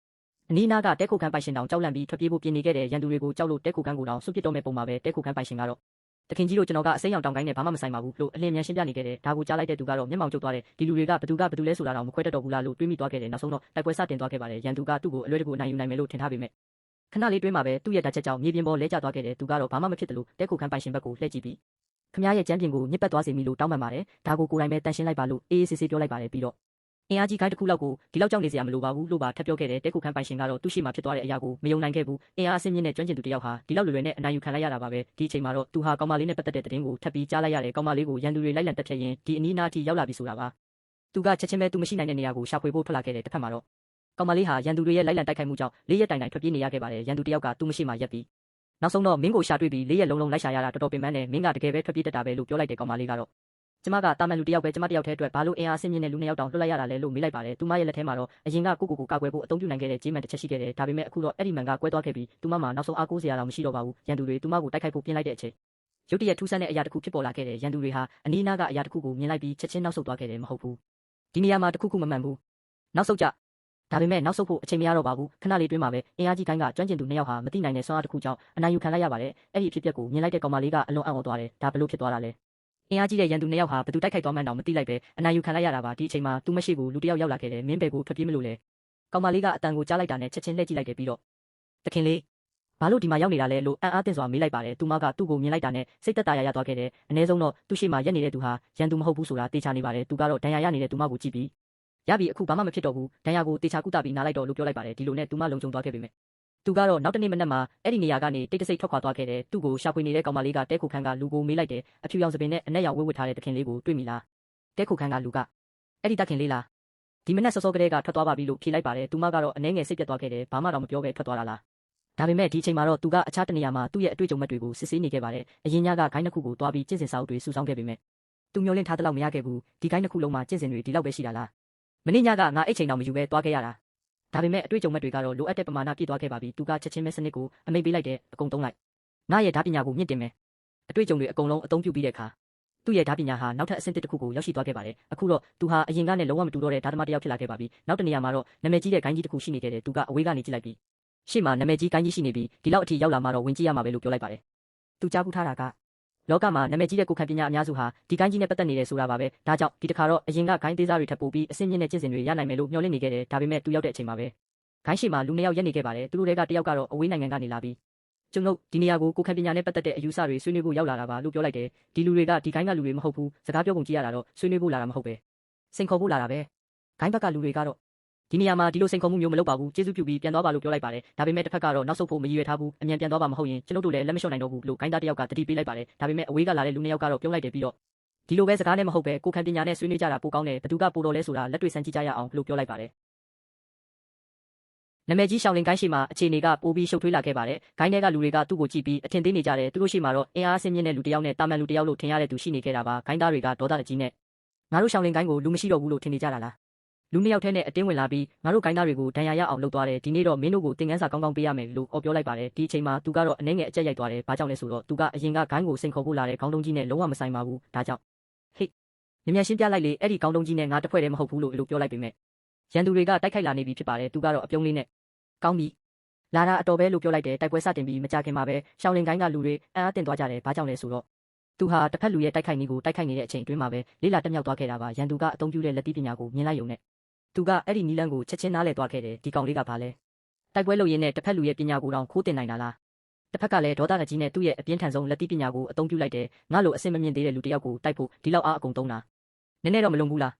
်အနီးနားကတဲခိုခန်းပိုင်ရှင်တောင်ကြောက်လန့်ပြီးထွက်ပြေးဖို့ပြင်နေခဲ့တဲ့ရန်သူတွေကိုကြောက်လို့တဲခိုခန်းကိုတောင်ဆွတ်ပစ်တော့မဲ့ပုံမှာပဲတဲခိုခန်းပိုင်ရှင်ကတော့တခင်ကြီးတို့ကျွန်တော်ကအစိမ်းရောင်တောင်ကိုင်းနဲ့ဘာမှမဆိုင်ပါဘူးလို့အလင်းမြန်ရှင်းပြနေခဲ့တယ်ဒါကိုကြားလိုက်တဲ့သူကတော့မျက်မှောင်ကျုပ်သွားတယ်ဒီလူတွေကဘသူလဲဆိုတာတော့မခွဲတတ်တော့ဘူးလားလို့တွေးမိသွားခဲ့တယ်နောက်ဆုံးတော့တိုက်ပွဲစတင်သွားခဲ့ပါတယ်ရန်သူကသူ့ကိုအလွဲတကူအနိုင်ယူနိုင်မယ်လို့ထင်ထားပေမဲ့ခဏလေးတွင်းမှာပဲသူ့ရဲ့ဓာတ်ချက်ကြောင့်မြေပြင်ပေါ်လဲကျသွားခဲ့တယ်သူကတော့ဘာမှမဖြစ်တယ်လို့တဲခိုခန်းပိုင်ရှင်ဘက်ကိုလှည့်ကြည့်ပြီးခမရဲ့ကျမ်းပြင်ကိုညစ်ပတ်သွားစေမိလို့တောင်းပန်ပါတယ်ဒါကိုကိုယ်တိုင်ပဲတန်ရှင်းလိုက်ပါလို့အေးအေးဆေးဆေးပြောလိုက်ပါတယ်ပြီးတော့အင်အားကြီးခိုင်းတစ်ခုလောက်ကိုဒီလောက်ကြောက်နေစရာမလိုပါဘူးလို့ပါထပ်ပြောခဲ့တယ်တဲခိုခန်းပိုင်ရှင်ကတော့သူ့ရှိမှဖြစ်သွားတဲ့အရာကိုမယုံနိုင်ခဲ့ဘူးအင်အားအဆင့်မြင့်တဲ့ကျွမ်းကျင်သူတယောက်ဟာဒီလောက်လွယ်လွယ်နဲ့အနိုင်ယူခံလိုက်ရတာပါပဲဒီအချိန်မှာတော့သူဟာကောင်မလေးနဲ့ပတ်သက်တဲ့သတင်းကိုထပ်ပြီးကြားလိုက်ရတယ်ကောင်မလေးကိုရန်သူတွေလိုက်လံတက်ဖြတ်ရင်ဒီအနီးအနားထိရောက်လာပြီဆိုတာပါသူကချက်ချင်းပဲသူမရှိနိုင်တဲ့နေရာကိုရှာဖွေဖို့ထွက်လာခဲ့တယ်တစ်ဖက်မှာတော့ကောင်မလေးဟာရန်သူတွေရဲ့လိုက်လံတိုက်ခိုက်မှုကြောင့်လေးရက်တိုင်တိုင်ထွက်ပြေးနေရခဲ့ပါတယ်ရန်သူတယောက်ကသူ့မရှိမှရက်ပြီးနောက်ဆုံးတော့မင်းကိုရှာတွေ့ပြီးလေးရက်လုံးလုံးလိုက်ရှာရတာတော်တော်ပင်ပန်းတယ်မင်းကတကယ်ပဲထွက်ပြေးတတ်တာပဲလို့ပြောလိုက်တယ်ကောင်မလေးကတော့ကျမကတာမန်လူတယောက်ပဲကျမတယောက်တည်းအတွက်ဘာလို့အင်အားအဆင့်မြင့်တဲ့လူနှစ်ယောက်တောင်လွှတ်လိုက်ရတာလဲလို့မေးလိုက်ပါတယ်သူမရဲ့လက်ထဲမှာတော့အရင်ကကိုကာကွယ်ဖို့အသုံးပြုနိုင်ခဲ့တဲ့ဂျေးမန်တစ်ချက်ရှိခဲ့တယ်ဒါပေမဲ့အခုတော့အဲ့ဒီမန်ကကွဲသွားခဲ့ပြီးသူမမှာနောက်ဆုံးအားကိုးစရာတော့မရှိတော့ပါဘူးရန်သူတွေသူမကိုတိုက်ခိုက်ဖို့ပြင်လိုက်တဲ့အချိန်ရုတ်တရက်ထူးဆန်းတဲ့အရာတစ်ခုဖြစ်ပေါ်လာခဲ့တယ်ရန်သူတွေဟာအနီးအနားကအရာတစ်ခုကိုမြင်လိုက်ပြီးချက်ချင်းနောက်ဆုတ်သွားခဲ့တယ်မဟုတ်ဘူးဒီနေရာမှာတစ်ခုခုမမှန်ဘူးနောက်ဆုတ်ကြဒါပေမဲ့နောက်ဆုတ်ဖို့အချိန်မရတော့ပါဘူးခဏလေးတွင်းမှာပဲအင်အားကြီးကိုင်းကကျွမ်းကျင်သူနှစ်ယောက်ဟာမသိနိုင်တဲ့ဆွမ်းအားတစ်ခုကြောင့်အနိုင်ယူခံလိုက်ရပါတယ်အဲ့ဒီအဖြစ်အပျက်ကိုမြင်လိုက်တဲ့ကောင်မလေးကအလွန်အံ့ဩသွားတယ်ဒါဘလို့ဖြစ်သွားတာလဲအင်အားကြီးတဲ့ရန်သူနှစ်ယောက်ဟာဘသူတိုက်ခိုက်သွားမှန်းတော့မသိလိုက်ပဲအနိုင်ယူခံလိုက်ရတာပါဒီအချိန်မှာသူမရှိဘူးလူတယောက်ရောက်လာခဲ့တယ်မင်းဘယ်ကိုထွက်ပြေးမလို့လဲကောင်မလေးကအတန်ကိုကြားလိုက်တာနဲ့ချက်ချင်းလှည့်ကြည့်လိုက်တယ်ပြီးတော့တခင်လေးဘာလို့ဒီမှာရောက်နေတာလဲလို့အံ့အားသင့်စွာမေးလိုက်ပါတယ်သူမကသူ့ကိုမြင်လိုက်တာနဲ့စိတ်သက်သာရသွားခဲ့တယ်အနည်းဆုံးတော့သူ့ရှိမှရက်နေတဲ့သူဟာရန်သူမဟုတ်ဘူးဆိုတာတေချာနေပါတယ်သူကတော့ဒဏ်ရာရနေတဲ့သူမကိုကြည့်ပြီးရပြီအခုဘာမှမဖြစ်တော့ဘူးဒဏ်ရာကိုတေချာကုသပြီးနားလိုက်တော့လို့ပြောလိုက်ပါတယ်ဒီလိုနဲ့သူမလုံခြုံသွားခဲ့ပေမဲ့သူကတော့နောက်တနေ့မနက်မှာအဲ့ဒီနေရာကနေတိတ်တဆိတ်ထွက်ခွာသွားခဲ့တယ်သူ့ကိုရှာဖွေနေတဲ့ကောင်မလေးကတဲခိုခန်းကလူကိုမေးလိုက်တယ်အဖြူရောင်စပင်နဲ့အနက်ရောင်ဝတ်ထားတဲ့တခင်လေးကိုတွေ့မိလားတဲခိုခန်းကလူကအဲ့ဒီတခင်လေးလားဒီမနက်စောစောကလေးကထွက်သွားပါပြီလို့ဖြေလိုက်ပါတယ်သူမကတော့အနှဲငယ်စိတ်ပြတ်သွားခဲ့တယ်ဘာမှတော့မပြောပဲထွက်သွားတာလားဒါပေမဲ့ဒီအချိန်မှာတော့သူကအခြားတနေရာမှာသူ့ရဲ့အတွေ့အကြုံမဲ့တွေကိုစစ်ဆေးနေခဲ့ပါတယ်အရင်ညကဂိုင်းတစ်ခုကိုတွားပြီးကျင့်စဉ်စာအုပ်တွေစုဆောင်းခဲ့ပေမဲ့သူမျောလင့်ထားတဲ့လောက်မရခဲ့ဘူးဒီဂိုင်းတစ်ခုလုံးမှာကျင့်စဉ်တွေဒီလောက်ပဲရှိတာလားမနေ့ညကငါအိတ်ချိန်တော့မယူပဲတွားခဲ့ရတာဒါပေမဲ့အတွေ့အကြုံမဲ့တွေကတော့လိုအပ်တဲ့ပမာဏပြည့်သွားခဲ့ပါပြီသူကချက်ချင်းပဲစနစ်ကိုအမိန့်ပေးလိုက်တဲ့အကုန်သုံးလိုက်ငါရဲ့ဓာပညာကိုမြင့်တင်မယ်အတွေ့အကြုံတွေအကုန်လုံးအသုံးပြုပြီးတဲ့အခါသူ့ရဲ့ဓာပညာဟာနောက်ထပ်အဆင့်တစ်ခုကိုရောက်ရှိသွားခဲ့ပါတယ်အခုတော့သူဟာအရင်ကနဲ့လုံးဝမတူတော့တဲ့ဓာတ်သမားတစ်ယောက်ဖြစ်လာခဲ့ပါပြီနောက်တနေရာမှာတော့နာမည်ကြီးတဲ့ဂိုင်းကြီးတစ်ခုရှိနေခဲ့တယ်သူကအဝေးကနေကြည့်လိုက်ပြီးရှေ့မှာနာမည်ကြီးဂိုင်းကြီးရှိနေပြီးဒီလောက်အထိရောက်လာမှတော့ဝင်ကြည့်ရမှာပဲလို့ပြောလိုက်ပါတယ်သူကြားကူးထားတာကလောကမှာနာမည်ကြီးတဲ့ကိုယ်ခံပညာအများစုဟာဒီဂိုင်းကြီးနဲ့ပတ်သက်နေတယ်ဆိုတာပါပဲဒါကြောင့်ဒီတစ်ခါတော့အရင်ကဂိုင်းသေးစားတွေထပ်ပို့ပြီးအဆင့်မြင့်တဲ့ကျင့်စဉ်တွေရနိုင်မယ်လို့မျှော်လင့်နေခဲ့တယ်ဒါပေမဲ့သူရောက်တဲ့အချိန်မှာပဲဂိုင်းရှိမှာလူနှစ်ယောက်ရက်နေခဲ့ပါတယ်သူတို့တွေကတယောက်ကတော့အဝေးနိုင်ငံကနေလာပြီးကျွန်ုပ်ဒီနေရာကိုကိုခံပညာနဲ့ပတ်သက်တဲ့အယူဆတွေဆွေးနွေးဖို့ရောက်လာတာပါလို့ပြောလိုက်တယ်ဒီလူတွေကဒီဂိုင်းကလူတွေမဟုတ်ဘူးစကားပြောပုံကြည့်ရတာတော့ဆွေးနွေးဖို့လာတာမဟုတ်ပဲစိန်ခေါ်ဖို့လာတာပဲဂိုင်းဘက်ကလူတွေကတော့ဒီနေရာမှာဒီလိုစိန်ခေါ်မှုမျိုးမလုပ်ပါဘူးကျေးဇူးပြုပြီးပြန်သွားပါလို့ပြောလိုက်ပါတယ်ဒါပေမဲ့တစ်ဖက်ကတော့နောက်ဆုတ်ဖို့မရည်ရွယ်ထားဘူးအမြန်ပြန်သွားပါမဟုတ်ရင်ကျွန်ုပ်တို့လည်းလက်မလျှော့နိုင်တော့ဘူးလို့ဂိုင်းသားတယောက်ကတတိပေးလိုက်ပါတယ်ဒါပေမဲ့အဝေးကလာတဲ့လူနှစ်ယောက်ကတော့ပြုံးလိုက်တယ်ပြီးတော့ဒီလိုပဲစကားနဲ့မဟုတ်ပဲကိုခံပညာနဲ့ဆွေးနွေးကြတာပိုကောင်းတယ်ဘသူကပိုတော်လဲဆိုတာလက်တွေ့ဆန်းကြည့်ကြရအောင်လို့ပြောလိုက်ပါတယ်နာမည်ကြီးရှောင်းလင်ကိုင်းရှိမှာအခြေအနေကပိုပြီးရှုပ်ထွေးလာခဲ့ပါတယ်။ဂိုင်းထဲကလူတွေကသူ့ကိုကြည့်ပြီးအထင်သေးနေကြတယ်။သူတို့ရှိမှာတော့အင်အားအဆင့်မြင့်တဲ့လူတစ်ယောက်နဲ့တာမန်လူတစ်ယောက်လို့ထင်ရတဲ့သူရှိနေခဲ့တာပါ။ဂိုင်းသားတွေကဒေါသအကြီးနဲ့ငါတို့ရှောင်းလင်ကိုင်းကိုလူမရှိတော့ဘူးလို့ထင်နေကြတာလား။လူနှစ်ယောက်ထဲနဲ့အတင်းဝင်လာပြီးငါတို့ဂိုင်းသားတွေကိုဒဏ်ရာရအောင်လုပ်သွားတယ်။ဒီနေ့တော့မင်းတို့ကိုသင်ခန်းစာကောင်းကောင်းပေးရမယ်လို့ပြောလိုက်ပါတယ်။ဒီအချိန်မှာသူကတော့အနှဲငယ်အကျက်ရိုက်သွားတယ်။ဘာကြောင့်လဲဆိုတော့သူကအရင်ကဂိုင်းကိုစိန်ခေါ်ဖို့လာတဲ့ခေါင်းတုံးကြီးနဲ့လုံးဝမဆိုင်ပါဘူး။ဒါကြောင့်ဟေ့မြန်ရှင်းပြလိုက်လေအဲ့ဒီခေါင်းတုံးကြီးနဲ့ငါတစ်ဖွဲ့တည်းမဟုတ်ဘူးလို့ပြောလိုက်ပေမဲ့ရန်သူတွေကတိုက်ခိုက်လာနေပြီဖြစ်ပါတယ်။သူကတော့အပြုံးလေးနဲ့ကောင်းပြီလာတာအတော်ပဲလို့ပြောလိုက်တယ်တိုက်ပွဲစတင်ပြီးမကြခင်မှာပဲရှောင်းလင်ကိုင်းကလူတွေအံ့အားသင့်သွားကြတယ်ဘာကြောင့်လဲဆိုတော့သူဟာတစ်ဖက်လူရဲ့တိုက်ခိုက်နည်းကိုတိုက်ခိုက်နေတဲ့အချိန်အတွင်းမှာပဲလေးလာတက်မြောက်သွားခဲ့တာပါရန်သူကအုံပြုတဲ့လက်တီးပညာကိုမြင်လိုက်ရုံနဲ့သူကအဲ့ဒီနီလန်းကိုချက်ချင်းနားလည်သွားခဲ့တယ်ဒီကောင်လေးကဘာလဲတိုက်ပွဲလုပ်ရင်းနဲ့တစ်ဖက်လူရဲ့ပညာကိုတောင်ခိုးတင်နိုင်တာလားတစ်ဖက်ကလည်းဒေါသကြီးနဲ့သူ့ရဲ့အပြင်းထန်ဆုံးလက်တီးပညာကိုအုံပြုလိုက်တယ်ငါ့လိုအဆင်မမြင့်သေးတဲ့လူတစ်ယောက်ကိုတိုက်ဖို့ဒီလောက်အားအကုန်သုံးတာနည်းနည်းတော့မလုံဘူးလာ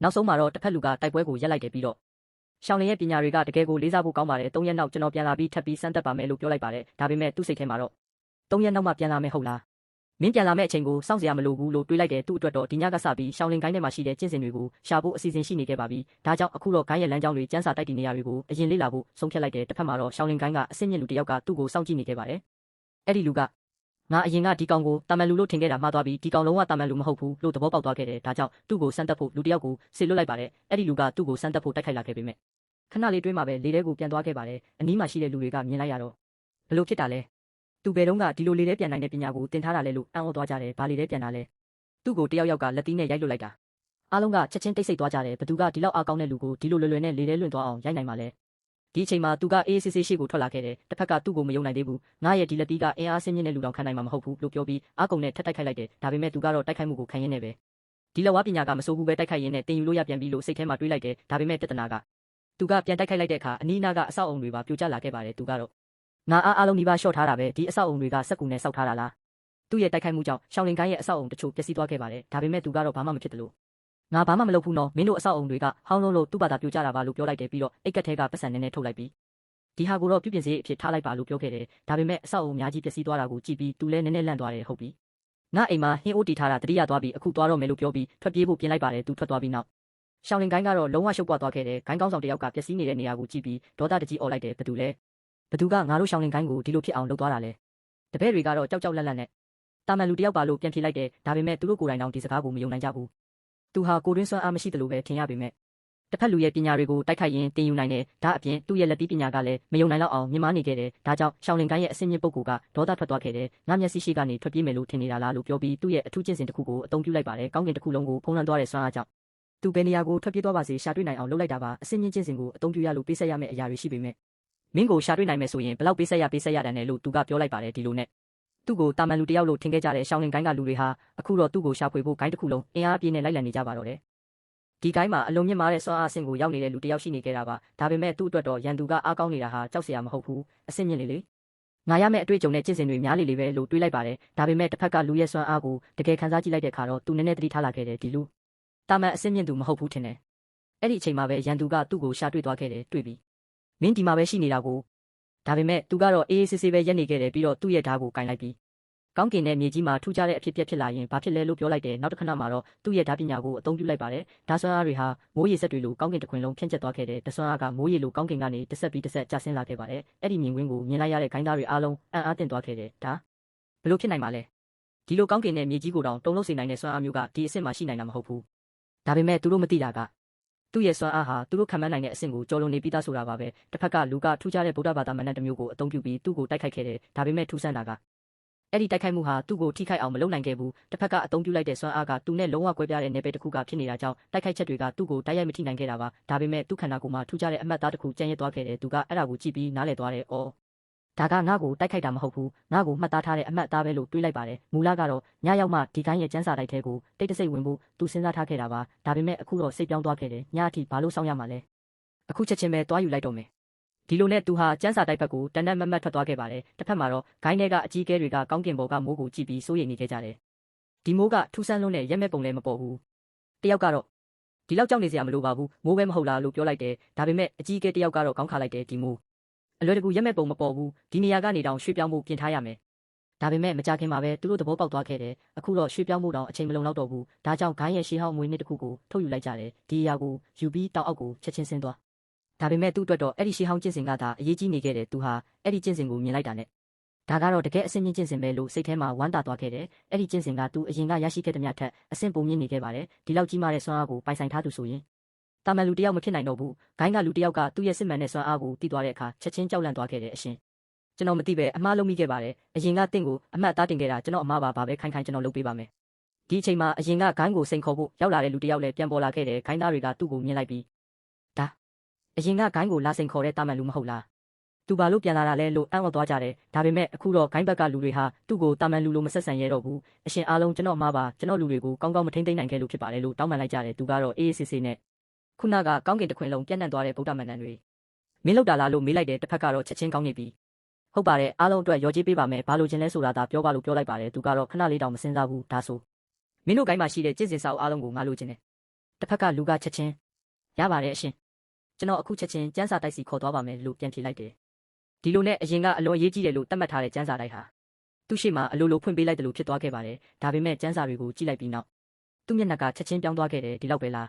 းနောက်ဆုံးမှာတော့တစ်ဖက်လူကတိုက်ပွဲကိုရက်လိုက်တယ်ပြီးတော့ရှောင်းလင်ရဲ့ပညာတွေကတကယ်ကိုလေးစားဖို့ကောင်းပါတယ်3ရက်နောက်ကျွန်တော်ပြန်လာပြီးထပ်ပြီးစမ်းသပ်ပါမယ်လို့ပြောလိုက်ပါတယ်ဒါပေမဲ့သူ့စိတ်ထဲမှာတော့3ရက်နောက်မှပြန်လာမယ်ဟုတ်လား မင်းပြန်လာမယ့်အချိန်ကိုစောင့်စရာမလိုဘူးလို့တွေးလိုက်တယ်သူ့အတွက်တော့ဒီညကစပြီးရှောင်းလင်ကိုင်းထဲမှာရှိတဲ့ကျင့်စဉ်တွေကိုရှာဖို့အစီအစဉ်ရှိနေခဲ့ပါပြီဒါကြောင့်အခုတော့ကိုင်းရဲ့လမ်းကြောင်းတွေကျန်းစာတိုက်တည်နေရတွေကိုအရင်လေ့လာဖို့ဆုံးဖြတ်လိုက်တယ်တစ်ဖက်မှာတော့ရှောင်းလင်ကိုင်းကအဆင့်မြင့်လူတစ်ယောက်ကသူ့ကိုစောင့်ကြည့်နေခဲ့ပါတယ်အဲ့ဒီလူကငါအရင်ကဒီကောင်ကိုတာမန်လူလို့ထင်ခဲ့တာမှားသွားပြီးဒီကောင်လုံးဝတာမန်လူမဟုတ်ဘူးလို့သဘောပေါက်သွားခဲ့တယ်ဒါကြောင့်သူ့ကိုစမ်းသပ်ဖို့လူတစ်ယောက်ကိုစေလွတ်လိုက်ပါတယ်အဲ့ဒီလူကသူ့ကိုစမ်းသပ်ဖို့တိုက်ခိုက်လာခဲ့ပေမဲ့ခဏလေးတွင်းမှာပဲလေထဲကိုပြန်သွားခဲ့ပါတယ်အနီးမှာရှိတဲ့လူတွေကမြင်လိုက်ရတော့ဘလို့ဖြစ်တာလဲသူဘယ်တော့ကဒီလိုလေထဲပြန်နိုင်တဲ့ပညာကိုသင်ထားတာလဲလို့အံ့ဩသွားကြတယ်ဘာလေထဲပြန်တာလဲသူ့ကိုတယောက်ယောက်ကလက်သီးနဲ့ရိုက်လွတ်လိုက်တာအားလုံးကချက်ချင်းတိတ်ဆိတ်သွားကြတယ်ဘသူကဒီလောက်အားကောင်းတဲ့လူကိုဒီလိုလွယ်လွယ်နဲ့လေထဲလွင့်သွားအောင်ရိုက်နိုင်မှာလဲဒီအချိန်မှာသူကအေးဆေးဆေးရှိကိုထွက်လာခဲ့တယ်တစ်ဖက်ကသူ့ကိုမယုံနိုင်သေးဘူးငါရဲ့ဒီလက်သီးကအင်အားဆင်းမြင့်တဲ့လူတော်ခံနိုင်မှာမဟုတ်ဘူးလို့ပြောပြီးအားကုန်နဲ့ထက်တိုက်ခိုက်လိုက်တယ်ဒါပေမဲ့သူကတော့တိုက်ခိုက်မှုကိုခံရင်းနဲ့ပဲဒီလက်ဝါးပညာကမစိုးဘူးပဲတိုက်ခိုက်ရင်းနဲ့တင်ယူလို့ရပြန်ပြီလို့စိတ်ထဲမှာတွေးလိုက်တယ်ဒါပေမဲ့ပြဿနာကသူကပြန်တိုက်ခိုက်လိုက်တဲ့အခါအနီးနားကအဆောက်အုံတွေပါပြိုကျလာခဲ့ပါတယ်သူကတော့ငါအားလုံးဒီပါရှော့ထားတာပဲဒီအဆောက်အုံတွေကစက်ကူနဲ့စောက်ထားတာလားသူ့ရဲ့တိုက်ခိုက်မှုကြောင့်ရှောင်းလင်ကိုင်းရဲ့အဆောက်အုံတချို့ပျက်စီးသွားခဲ့ပါတယ်ဒါပေမဲ့သူကတော့ဘာမှမဖြစ်တယ်လို့ငါဘာမှမလုပ်ဘူးနော်မင်းတို့အဆောက်အုံတွေကဟောင်းလုံးလို့သူ့ဘာသာပြိုကျတာပါလို့ပြောလိုက်တယ်ပြီးတော့အိတ်ကက်ထဲကပတ်စံနဲ့ထုတ်လိုက်ပြီးဒီဟာကိုတော့ပြုပြင်စရိတ်အဖြစ်ထားလိုက်ပါလို့ပြောခဲ့တယ်ဒါပေမဲ့အဆောက်အုံအများကြီးပျက်စီးသွားတာကိုကြည့်ပြီးသူလည်းနည်းနည်းလန့်သွားတယ်ဟုတ်ပြီငါအိမ်မှာဟင်းအိုးတီထားတာတတိယသွားပြီးအခုသွားတော့မယ်လို့ပြောပြီးထွက်ပြေးဖို့ပြင်လိုက်ပါတယ်သူထွက်သွားပြီးနောက်ရှောင်းလင်ကိုင်းကတော့လုံးဝရှုပ်ပွားသွားခဲ့တယ်ဂိုင်းကောင်းဆောင်တယောက်ကပျက်စီးနေတဲ့နေရာကိုကြည့်ပြီးဒေါသတကြီးអော်လိုက်တယ်ဘသူလဲဘသူကငါတို့ရှောင်းလင်ကိုင်းကိုဒီလိုဖြစ်အောင်လုပ်သွားတာလဲတပည့်တွေကတော့ကြောက်ကြောက်လန့်လန့်နဲ့တာမန်လူတယောက်ပါလို့ပြန်ဖြေလိုက်တယ်ဒါပေမဲ့သူတို့ကိုယ်တိုင်တောင်ဒီစကားကိုမယုံနိုင်ကြဘူးသူဟာကိုတွင်းစွမ်းအားမရှိတယ်လို့ပဲထင်ရပေမဲ့တစ်ဖက်လူရဲ့ပညာတွေကိုတိုက်ခိုက်ရင်တင်ယူနိုင်တယ်ဒါအပြင်သူ့ရဲ့လက်သီးပညာကလည်းမယုံနိုင်တော့အောင်မြင်မာနေခဲ့တယ်ဒါကြောင့်ရှောင်းလင်ကိုင်းရဲ့အစင်းမြင့်ပုဂ္ဂိုလ်ကဒေါသထွက်သွားခဲ့တယ်ငါမျက်စိရှိကနေထွက်ပြေးမယ်လို့ထင်နေတာလားလို့ပြောပြီးသူ့ရဲ့အထူးကျင့်စဉ်တစ်ခုကိုအသုံးပြုလိုက်ပါတယ်ကောင်းကင်တစ်ခုလုံးကိုဖုံးလွှမ်းသွားတဲ့စွမ်းအားကြောင့်သူဘယ်နေရာကိုထွက်ပြေးသွားပါစေရှာတွေ့နိုင်အောင်လုပ်လိုက်တာပါအစင်းမြင့်ကျင့်စဉ်ကိုအသုံးပြုရလို့ပေးဆက်ရမယ့်အရာတွေရှိပေမဲ့မင်းကိုရှာတွေ့နိုင်မယ်ဆိုရင်ဘလောက်ပေးဆက်ရတယ်နဲ့လို့သူကပြောလိုက်ပါတယ်ဒီလိုနဲ့သူ့ကိုတာမန်လူတယောက်လို့ထင်ခဲ့ကြတဲ့ရှောင်းလင်ကိုင်းကလူတွေဟာအခုတော့သူ့ကိုရှာဖွေဖို့ဂိုင်းတစ်ခုလုံးအင်အားပြည့်နဲ့လိုက်လံနေကြပါတော့တယ်ဒီဂိုင်းမှာအလုံးမြင့်မားတဲ့စွမ်းအားအဆင့်ကိုရောက်နေတဲ့လူတယောက်ရှိနေခဲ့တာပါဒါပေမဲ့သူ့အတွက်တော့ရန်သူကအားကောင်းနေတာဟာကြောက်စရာမဟုတ်ဘူးအဆင့်မြင့်လေငါရမယ့်အတွေ့အကြုံနဲ့ကျင့်စဉ်တွေများလေလေပဲလို့တွေးလိုက်ပါတယ်ဒါပေမဲ့တစ်ဖက်ကလူရဲ့စွမ်းအားကိုတကယ်ခန်းစားကြည့်လိုက်တဲ့အခါတော့သူနည်းနည်းသတိထားလာခဲ့တယ်ဒီလူတာမန်အဆင့်မြင့်သူမဟုတ်ဘူးထင်တယ်အဲ့ဒီအချိန်မှာပဲရန်သူကသူ့ကိုရှာတွေ့သွားခဲ့တယ်တွေ့ပြီမင်းဒီမှာပဲရှိနေတာကိုဒါပေမဲ့သူကတော့အေးအေးဆေးဆေးပဲရက်နေခဲ့တယ်ပြီးတော့သူ့ရဲ့ဓာတ်ကိုကင်လိုက်ပြီးကောင်းကင်နဲ့မြေကြီးမှာထူးခြားတဲ့အဖြစ်အပျက်ဖြစ်လာရင်ဘာဖြစ်လဲလို့ပြောလိုက်တယ်နောက်တစ်ခဏမှာတော့သူ့ရဲ့ဓာတ်ပညာကိုအသုံးပြုလိုက်ပါတယ်ဓာတ်စွမ်းအားတွေဟာမိုးရေစက်တွေလိုကောင်းကင်တစ်ခွင်လုံးဖြန့်ကျက်သွားခဲ့တယ်ဓာတ်စွမ်းအားကမိုးရေလိုကောင်းကင်ကနေတစ်ဆက်ပြီးတစ်ဆက်ကျဆင်းလာခဲ့ပါတယ်အဲ့ဒီမြင်ကွင်းကိုမြင်လိုက်ရတဲ့ဂိုင်းသားတွေအားလုံးအံ့အားသင့်သွားခဲ့တယ်ဒါဘလို့ဖြစ်နိုင်မှာလဲဒီလိုကောင်းကင်နဲ့မြေကြီးကိုတောင်တုံ့လုံးစေနိုင်တဲ့စွမ်းအားမျိုးကဒီအဆင့်မှာရှိနိုင်တာမဟုတ်ဘူးဒါပေမဲ့သူတို့မသိတာကသူ့ရဲ့စွမ်းအားဟာသူတို့ခံမှန်းနိုင်တဲ့အဆင့်ကိုကျော်လွန်နေပြီးသားဆိုတာပါပဲတစ်ဖက်ကလူကထူးခြားတဲ့ဗုဒ္ဓဘာသာမဏ္ဍတစ်မျိုးကိုအသုံးပြုပြီးသူ့ကိုတိုက်ခိုက်ခဲ့တယ်ဒါပေမဲ့ထူးဆန်းတာကအဲ့ဒီတိုက်ခိုက်မှုဟာသူ့ကိုထိခိုက်အောင်မလုပ်နိုင်ခဲ့ဘူးတစ်ဖက်ကအသုံးပြုလိုက်တဲ့စွမ်းအားကသူနဲ့လုံးဝကွဲပြားတဲ့နယ်ပယ်တစ်ခုကဖြစ်နေတာကြောင့်တိုက်ခိုက်ချက်တွေကသူ့ကိုတိုက်ရိုက်မထိနိုင်ခဲ့တာပါဒါပေမဲ့သူ့ခန္ဓာကိုယ်မှာထူးခြားတဲ့အမှတ်သားတစ်ခုကျန်ရစ်သွားခဲ့တယ်သူကအဲ့ဒါကိုကြည့်ပြီးနားလည်သွားတယ်အော်ဒါကငါ့ကိုတိုက်ခိုက်တာမဟုတ်ဘူးငါ့ကိုမှတ်သားထားတဲ့အမှတ်အသားပဲလို့တွေးလိုက်ပါတယ်မူလကတော့ညရောက်မှဒီကိုင်းရဲ့ကျန်းစာတိုက်ထဲကိုတိတ်တဆိတ်ဝင်ဖို့သူစဉ်းစားထားခဲ့တာပါဒါပေမဲ့အခုတော့စိတ်ပြောင်းသွားခဲ့တယ်ညအထိဘာလို့စောင့်ရမှာလဲအခုချက်ချင်းပဲသွားယူလိုက်တော့မယ်ဒီလိုနဲ့သူဟာကျန်းစာတိုက်ဘက်ကိုတန်တန်မတ်မတ်ထွက်သွားခဲ့ပါတယ်တစ်ဖက်မှာတော့ဂိုင်းထဲကအကြီးအကဲတွေကကောင်းကင်ဘော်ကမိုးကိုကြည့်ပြီးစိုးရိမ်နေခဲ့ကြတယ်ဒီမိုးကထူးဆန်းလွန်းတဲ့ရက်မဲ့ပုံလည်းမပေါ်ဘူးတယောက်ကတော့ဒီလောက်ကြောက်နေစရာမလိုပါဘူးမိုးပဲမဟုတ်လားလို့ပြောလိုက်တယ်ဒါပေမဲ့အကြီးအကဲတယောက်ကတော့ခေါင်းခါလိုက်တယ်ဒီမိုးအလွယ်တကူရက်မဲ့ပုံမပေါ်ဘူးဒီနေရာကနေတောင်ရွှေ့ပြောင်းမှုပြင်ထားရမယ်ဒါပေမဲ့မကြခင်မှာပဲသူတို့သဘောပေါက်သွားခဲ့တယ်အခုတော့ရွှေ့ပြောင်းမှုတောင်အချိန်မလုံလောက်တော့ဘူးဒါကြောင့်ဂိုင်းရဲ့ရှေးဟောင်းမွေးနှစ်တစ်ခုကိုထုတ်ယူလိုက်ကြတယ်ဒီအရာကိုယူပြီးတောင်အောက်ကိုချက်ချင်းဆင်းသွားဒါပေမဲ့သူ့အတွက်တော့အဲ့ဒီရှေးဟောင်းကျင့်စဉ်ကသာအရေးကြီးနေခဲ့တယ်သူဟာအဲ့ဒီကျင့်စဉ်ကိုမြင်လိုက်တာနဲ့ဒါကတော့တကယ်အဆင့်မြင့်ကျင့်စဉ်ပဲလို့စိတ်ထဲမှာဝမ်းသာသွားခဲ့တယ်အဲ့ဒီကျင့်စဉ်ကသူအရင်ကရရှိခဲ့တဲ့မြတ်ထက်အဆင့်ပုံမြင့်နေခဲ့ပါတယ်ဒီလောက်ကြီးမားတဲ့စွမ်းအားကိုပိုင်ဆိုင်ထားသူဆိုရင်တာမန်လူတယောက်မဖြစ်နိုင်တော့ဘူးဂိုင်းကလူတယောက်ကသူ့ရဲ့စစ်မှန်တဲ့စွမ်းအားကိုသိသွားတဲ့အခါချက်ချင်းကြောက်လန့်သွားခဲ့တယ်အရှင်ကျွန်တော်မသိပဲအမှားလုပ်မိခဲ့ပါတယ်အရင်ကတင့်ကိုအမှတ်သားတင်ခဲ့တာကျွန်တော်အမှားပါပဲခိုင်ခိုင်ကျွန်တော်လုပ်ပေးပါမယ်ဒီအချိန်မှာအရင်ကဂိုင်းကိုစိန်ခေါ်ဖို့ရောက်လာတဲ့လူတယောက်လည်းပြန်ပေါ်လာခဲ့တယ်ဂိုင်းသားတွေကသူ့ကိုမြင်လိုက်ပြီးဒါအရင်ကဂိုင်းကိုလာစိန်ခေါ်တဲ့တာမန်လူမဟုတ်လားသူဘာလို့ပြန်လာတာလဲလို့အံ့ဩသွားကြတယ်ဒါပေမဲ့အခုတော့ဂိုင်းဘက်ကလူတွေဟာသူ့ကိုတာမန်လူလိုမဆက်ဆံရတော့ဘူးအရှင်အားလုံးကျွန်တော်မှားပါကျွန်တော်လူတွေကိုကောင်းကောင်းမထိန်းသိမ်းနိုင်ခဲ့လို့ဖြစ်ပါတယ်လို့တောင်းပန်လိုက်ကြတယ်သူကတော့အေးအေးဆေးဆေးနဲ့ခုနကကောင်းကင်တစ်ခွင်လုံးပြန့်နှံ့သွားတဲ့ဗုဒ္ဓမန္တန်တွေမင်းလောက်တာလားလို့မေးလိုက်တယ်တစ်ဖက်ကတော့ချက်ချင်းကောင်းနေပြီဟုတ်ပါတယ်အားလုံးအတွက်ရောကြေးပေးပါမယ်ဘာလို့ချင်းလဲဆိုတာဒါပြောပါလို့ပြောလိုက်ပါတယ်သူကတော့ခဏလေးတောင်မစင်စားဘူးဒါဆိုမင်းတို့ဂိုင်းမှာရှိတဲ့ကျင့်စဉ်စာအုပ်အားလုံးကိုငါလိုချင်တယ်တစ်ဖက်ကလူကချက်ချင်းရပါတယ်အရှင်ကျွန်တော်အခုချက်ချင်းကျန်းစာတိုက်စီခေါ်သွားပါမယ်လို့ပြန်ဖြေလိုက်တယ်ဒီလိုနဲ့အရင်ကအလွန်အရေးကြီးတယ်လို့သတ်မှတ်ထားတဲ့ကျန်းစာတိုက်ဟာ သူ့ရှေ့မှာအလိုလိုဖွင့်ပေးလိုက်တယ်လို့ဖြစ်သွားခဲ့ပါတယ်ဒါပေမဲ့ကျန်းစာတွေကိုကြည့်လိုက်ပြီးနောက်သူ့မျက်နှာကချက်ချင်းပြောင်းသွားခဲ့တယ်ဒီလောက်ပဲလား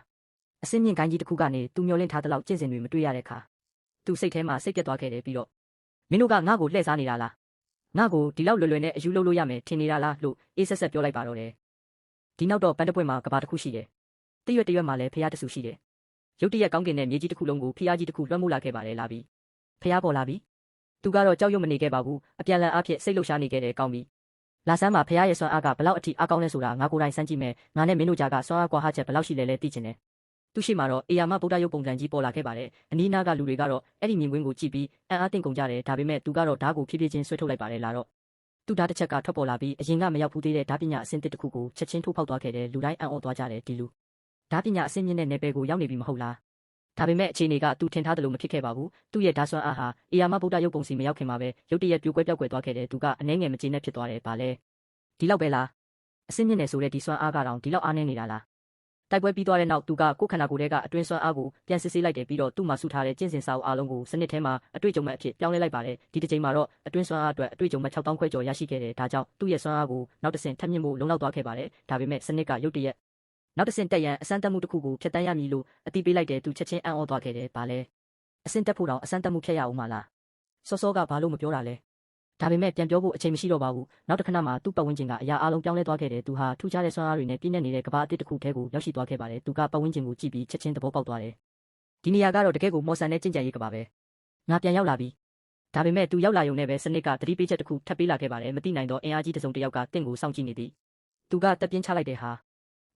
အစင်းမြင့်ကိုင်းကြီးတစ်ခုကနေသူမျောလင့်ထားတဲ့လောက်ကျင့်စဉ်တွေမတွေ့ရတဲ့အခါသူစိတ်ထဲမှာစိတ်ပြတ်သွားခဲ့တယ်ပြီးတော့မင်းတို့ကငါ့ကိုလှည့်စားနေတာလားငါ့ကိုဒီလောက်လွယ်လွယ်နဲ့အယူလုပ်လို့ရမယ်ထင်နေတာလားလို့အေးဆက်ဆက်ပြောလိုက်ပါတော့တယ်ဒီနောက်တော့ပန်းတပွင့်မှာကဘာတစ်ခုရှိတယ်တရွက်တရွက်မှာလည်းဖျားတဆူရှိတယ်ရုတ်တရက်ကောင်းကင်နဲ့မြေကြီးတစ်ခုလုံးကိုဖျားကြီးတစ်ခုလွှမ်းမိုးလာခဲ့ပါတယ်လာပြီဖျားပေါ်လာပြီသူကတော့ကြောက်ရွံ့မနေခဲ့ပါဘူးအပြန်လန်အားဖြင့်စိတ်လှုပ်ရှားနေခဲ့တယ်ကောင်းပြီလာဆန်းမှာဖျားရဲ့စွမ်းအားကဘလောက်အထိအားကောင်းလဲဆိုတာငါကိုယ်တိုင်စမ်းကြည့်မယ်ငါနဲ့မင်းတို့ကြားကစွမ်းအားကွာဟချက်ဘလောက်ရှိလဲလဲသိချင်တယ်သူရှိမှတော့အေယာမဗုဒ္ဓရုပ်ပုံစံကြီးပေါ်လာခဲ့ပါတယ်အနီးနားကလူတွေကတော့အဲ့ဒီမြင်ကွင်းကိုကြည့်ပြီးအံ့အားသင့်ကုန်ကြတယ်ဒါပေမဲ့သူကတော့ဓာတ်ကိုဖြည်းဖြည်းချင်းဆွဲထုတ်လိုက်ပါတယ်လာတော့သူဓာတ်တစ်ချက်ကထွက်ပေါ်လာပြီးအရင်ကမရောက်ဘူးသေးတဲ့ဓာတ်ပညာအဆင့်တစ်ခုကိုချက်ချင်းထိုးဖောက်သွားခဲ့တယ်လူတိုင်းအံ့ဩသွားကြတယ်ဒီလူဓာတ်ပညာအဆင့်မြင့်တဲ့နယ်ပယ်ကိုရောက်နေပြီမဟုတ်လားဒါပေမဲ့အခြေအနေကသူထင်ထားသလိုမဖြစ်ခဲ့ပါဘူးသူ့ရဲ့ဓာတ်စွမ်းအားဟာအေယာမဗုဒ္ဓရုပ်ပုံစီမရောက်ခင်မှာပဲရုတ်တရက်ပြိုကွဲပြောက်ကွယ်သွားခဲ့တယ်သူကအနှဲငယ်မကျေနပ်ဖြစ်သွားတယ်ဗာလဲဒီလောက်ပဲလားအဆင့်မြင့်နေဆိုတဲ့ဒီစွမ်းအားကတောင်ဒီလောက်အားနည်းနေတာလားတိုက်ပွဲပြီးသွားတဲ့နောက်သူကကိုယ်ခန္ဓာကိုယ်ထဲကအတွင်းစွမ်းအားကိုပြန်စစ်ဆေးလိုက်တယ်ပြီးတော့သူ့မှာစုထားတဲ့ကျင့်စဉ်စာအုပ်အားလုံးကိုစနစ်ထဲမှာအတွေ့အကြုံမဲ့အဖြစ်ပြောင်းလဲလိုက်ပါတယ်ဒီတစ်ချိန်မှာတော့အတွင်းစွမ်းအားအတွက်အတွေ့အကြုံမဲ့6000ခွဲကျော်ရရှိခဲ့တယ်ဒါကြောင့်သူ့ရဲ့စွမ်းအားကိုနောက်တစ်ဆင့်ထပ်မြင့်ဖို့လုံလောက်သွားခဲ့ပါတယ်ဒါပေမဲ့စနစ်ကရုတ်တရက်နောက်တစ်ဆင့်တက်ရန်အစမ်းတက်မှုတစ်ခုကိုဖျက်တမ်းရမည်လို့အတိပေးလိုက်တယ်သူချက်ချင်းအံ့ဩသွားခဲ့တယ်ဗာလဲအဆင့်တက်ဖို့တောင်အစမ်းတက်မှုဖျက်ရအောင်မလားစောစောကဘာလို့မပြောတာလဲဒါပေမဲ့ပြန်ပြောဖို့အချိန်မရှိတော့ပါဘူးနောက်တစ်ခဏမှသူ့ပတ်ဝန်းကျင်ကအရာအလုံးပြောင်းလဲသွားခဲ့တယ်သူဟာထူးခြားတဲ့စွမ်းအားတွေနဲ့ပြည့်နေနေတဲ့ကမ္ဘာအသစ်တစ်ခုထဲကိုရောက်ရှိသွားခဲ့ပါတယ်သူကပတ်ဝန်းကျင်ကိုကြည့်ပြီးချက်ချင်းသဘောပေါက်သွားတယ်ဒီနေရာကတော့တကယ့်ကိုမော်ဆန်တဲ့ကြင်ကြံရေးကမ္ဘာပဲငါပြန်ရောက်လာပြီဒါပေမဲ့သူရောက်လာရုံနဲ့ပဲစနစ်ကသတိပေးချက်တစ်ခုထပ်ပေးလာခဲ့ပါတယ်မသိနိုင်တော့အင်အားကြီးတစ်စုံတစ်ယောက်ကတင့်ကိုစောင့်ကြည့်နေသည်သူကတက်ပြင်းချလိုက်တဲ့ဟာ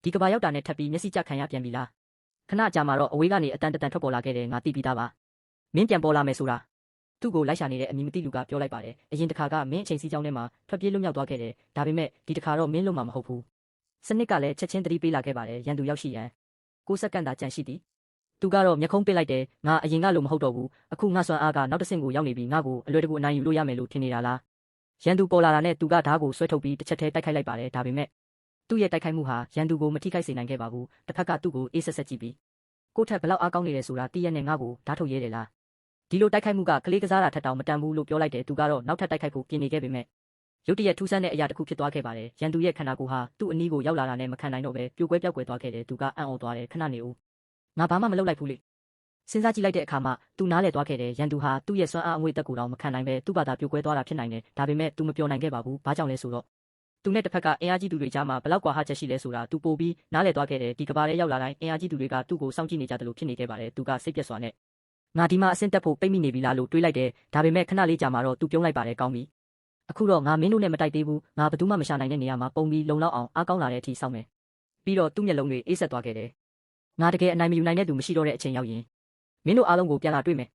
ဒီကမ္ဘာရောက်တာနဲ့ထပ်ပြီးမျက်စိကျခံရပြန်ပြီလားခဏကြာမှတော့အဝေးကနေအတန်တန်ထွက်ပေါ်လာခဲ့တယ်ငါသိပြီးသားပါမင်းပြန်ပေါ်လာမယ်ဆိုတာသူ့ကိုလိုက်ရှာနေတဲ့အမည်မသိလူကပြောလိုက်ပါတယ်အရင်တစ်ခါကမင်းအချိန်စီးကြောင်းထဲမှာထွက်ပြေးလွတ်မြောက်သွားခဲ့တယ်ဒါပေမဲ့ဒီတစ်ခါတော့မင်းလွတ်မှာမဟုတ်ဘူးစနစ်ကလည်းချက်ချင်းသတိပေးလာခဲ့ပါတယ်ရန်သူရောက်ရှိရန်6 စက္ကန့်သာကြံရှိသည်သူကတော့မျက်ခုံးပစ်လိုက်တယ်ငါအရင်ကလိုမဟုတ်တော့ဘူးအခုငါစွမ်းအားကနောက်တစ်ဆင့်ကိုရောက်နေပြီငါ့ကိုအလွယ်တကူအနိုင်ယူလို့ရမယ်လို့ထင်နေတာလားရန်သူပေါ်လာတာနဲ့သူကဓာတ်ကိုဆွဲထုတ်ပြီးတစ်ချက်တည်းတိုက်ခိုက်လိုက်ပါတယ်ဒါပေမဲ့သူ့ရဲ့တိုက်ခိုက်မှုဟာရန်သူကိုမထိခိုက်စေနိုင်ခဲ့ပါဘူးတစ်ဖက်ကသူ့ကိုအေးဆက်ဆက်ကြည့်ပြီးကိုထက်ဘလောက်အားကောင်းနေတယ်ဆိုတာသိရနဲ့ငါ့ကိုဓာတ်ထုတ်ရဲတယ်လားဒီလိုတိုက်ခိုက်မှုကကလေးကစားတာထက်တောင်မတန်ဘူးလို့ပြောလိုက်တယ်သူကတော့နောက်ထပ်တိုက်ခိုက်ဖို့ပြင်နေခဲ့ပေမဲ့ရုတ်တရက်ထူးဆန်းတဲ့အရာတစ်ခုဖြစ်သွားခဲ့ပါတယ်ရန်သူရဲ့ခန္ဓာကိုယ်ဟာသူ့အနီးကိုရောက်လာတာနဲ့မခံနိုင်တော့ပဲပြိုကွဲပြောက်ကွယ်သွားခဲ့တယ်သူကအံ့ဩသွားတယ်ခဏနေဦးငါဘာမှမလုပ်လိုက်ဘူးလေစဉ်းစားကြည့်လိုက်တဲ့အခါမှာသူနားလည်သွားခဲ့တယ်ရန်သူဟာသူ့ရဲ့စွမ်းအားအငွေ့သက်ကိုတောင်မခံနိုင်ပဲသူ့ဘာသာပြိုကွဲသွားတာဖြစ်နိုင်တယ်ဒါပေမဲ့သူမပြောနိုင်ခဲ့ပါဘူးဘာကြောင့်လဲဆိုတော့သူနဲ့တစ်ဖက်ကအင်အားကြီးသူတွေကြားမှာဘလောက်ကွာဟချက်ရှိလဲဆိုတာသူပို့ပြီးနားလည်သွားခဲ့တယ်ဒီကဘာထဲရောက်လာတိုင်းအင်အားကြီးသူတွေကသူ့ကိုစောင့်ကြည့်နေကြတယ်လို့ဖြစ်နေခဲ့ပါတယ်သူကစိတ်ပြတ်စွာနဲ့ငါဒီမှာအဆင့်တက်ဖို့ပိတ်မိနေပြီလားလို့တွေးလိုက်တယ်ဒါပေမဲ့ခဏလေးကြာမှတော့သူပြုံးလိုက်ပါတယ်ကောင်းပြီအခုတော့ငါမင်းတို့နဲ့မတိုက်သေးဘူးငါဘယ်သူမှမရှာနိုင်တဲ့နေရာမှာပုံပြီးလုံလောက်အောင်အားကောင်းလာတဲ့အထိစောင့်မယ်ပြီးတော့သူ့မျက်လုံးတွေအေးဆက်သွားခဲ့တယ်ငါတကယ်အနိုင်မယူနိုင်တဲ့သူမရှိတော့တဲ့အချိန်ရောက်ရင်မင်းတို့အားလုံးကိုပြန်လာတွေ့မယ်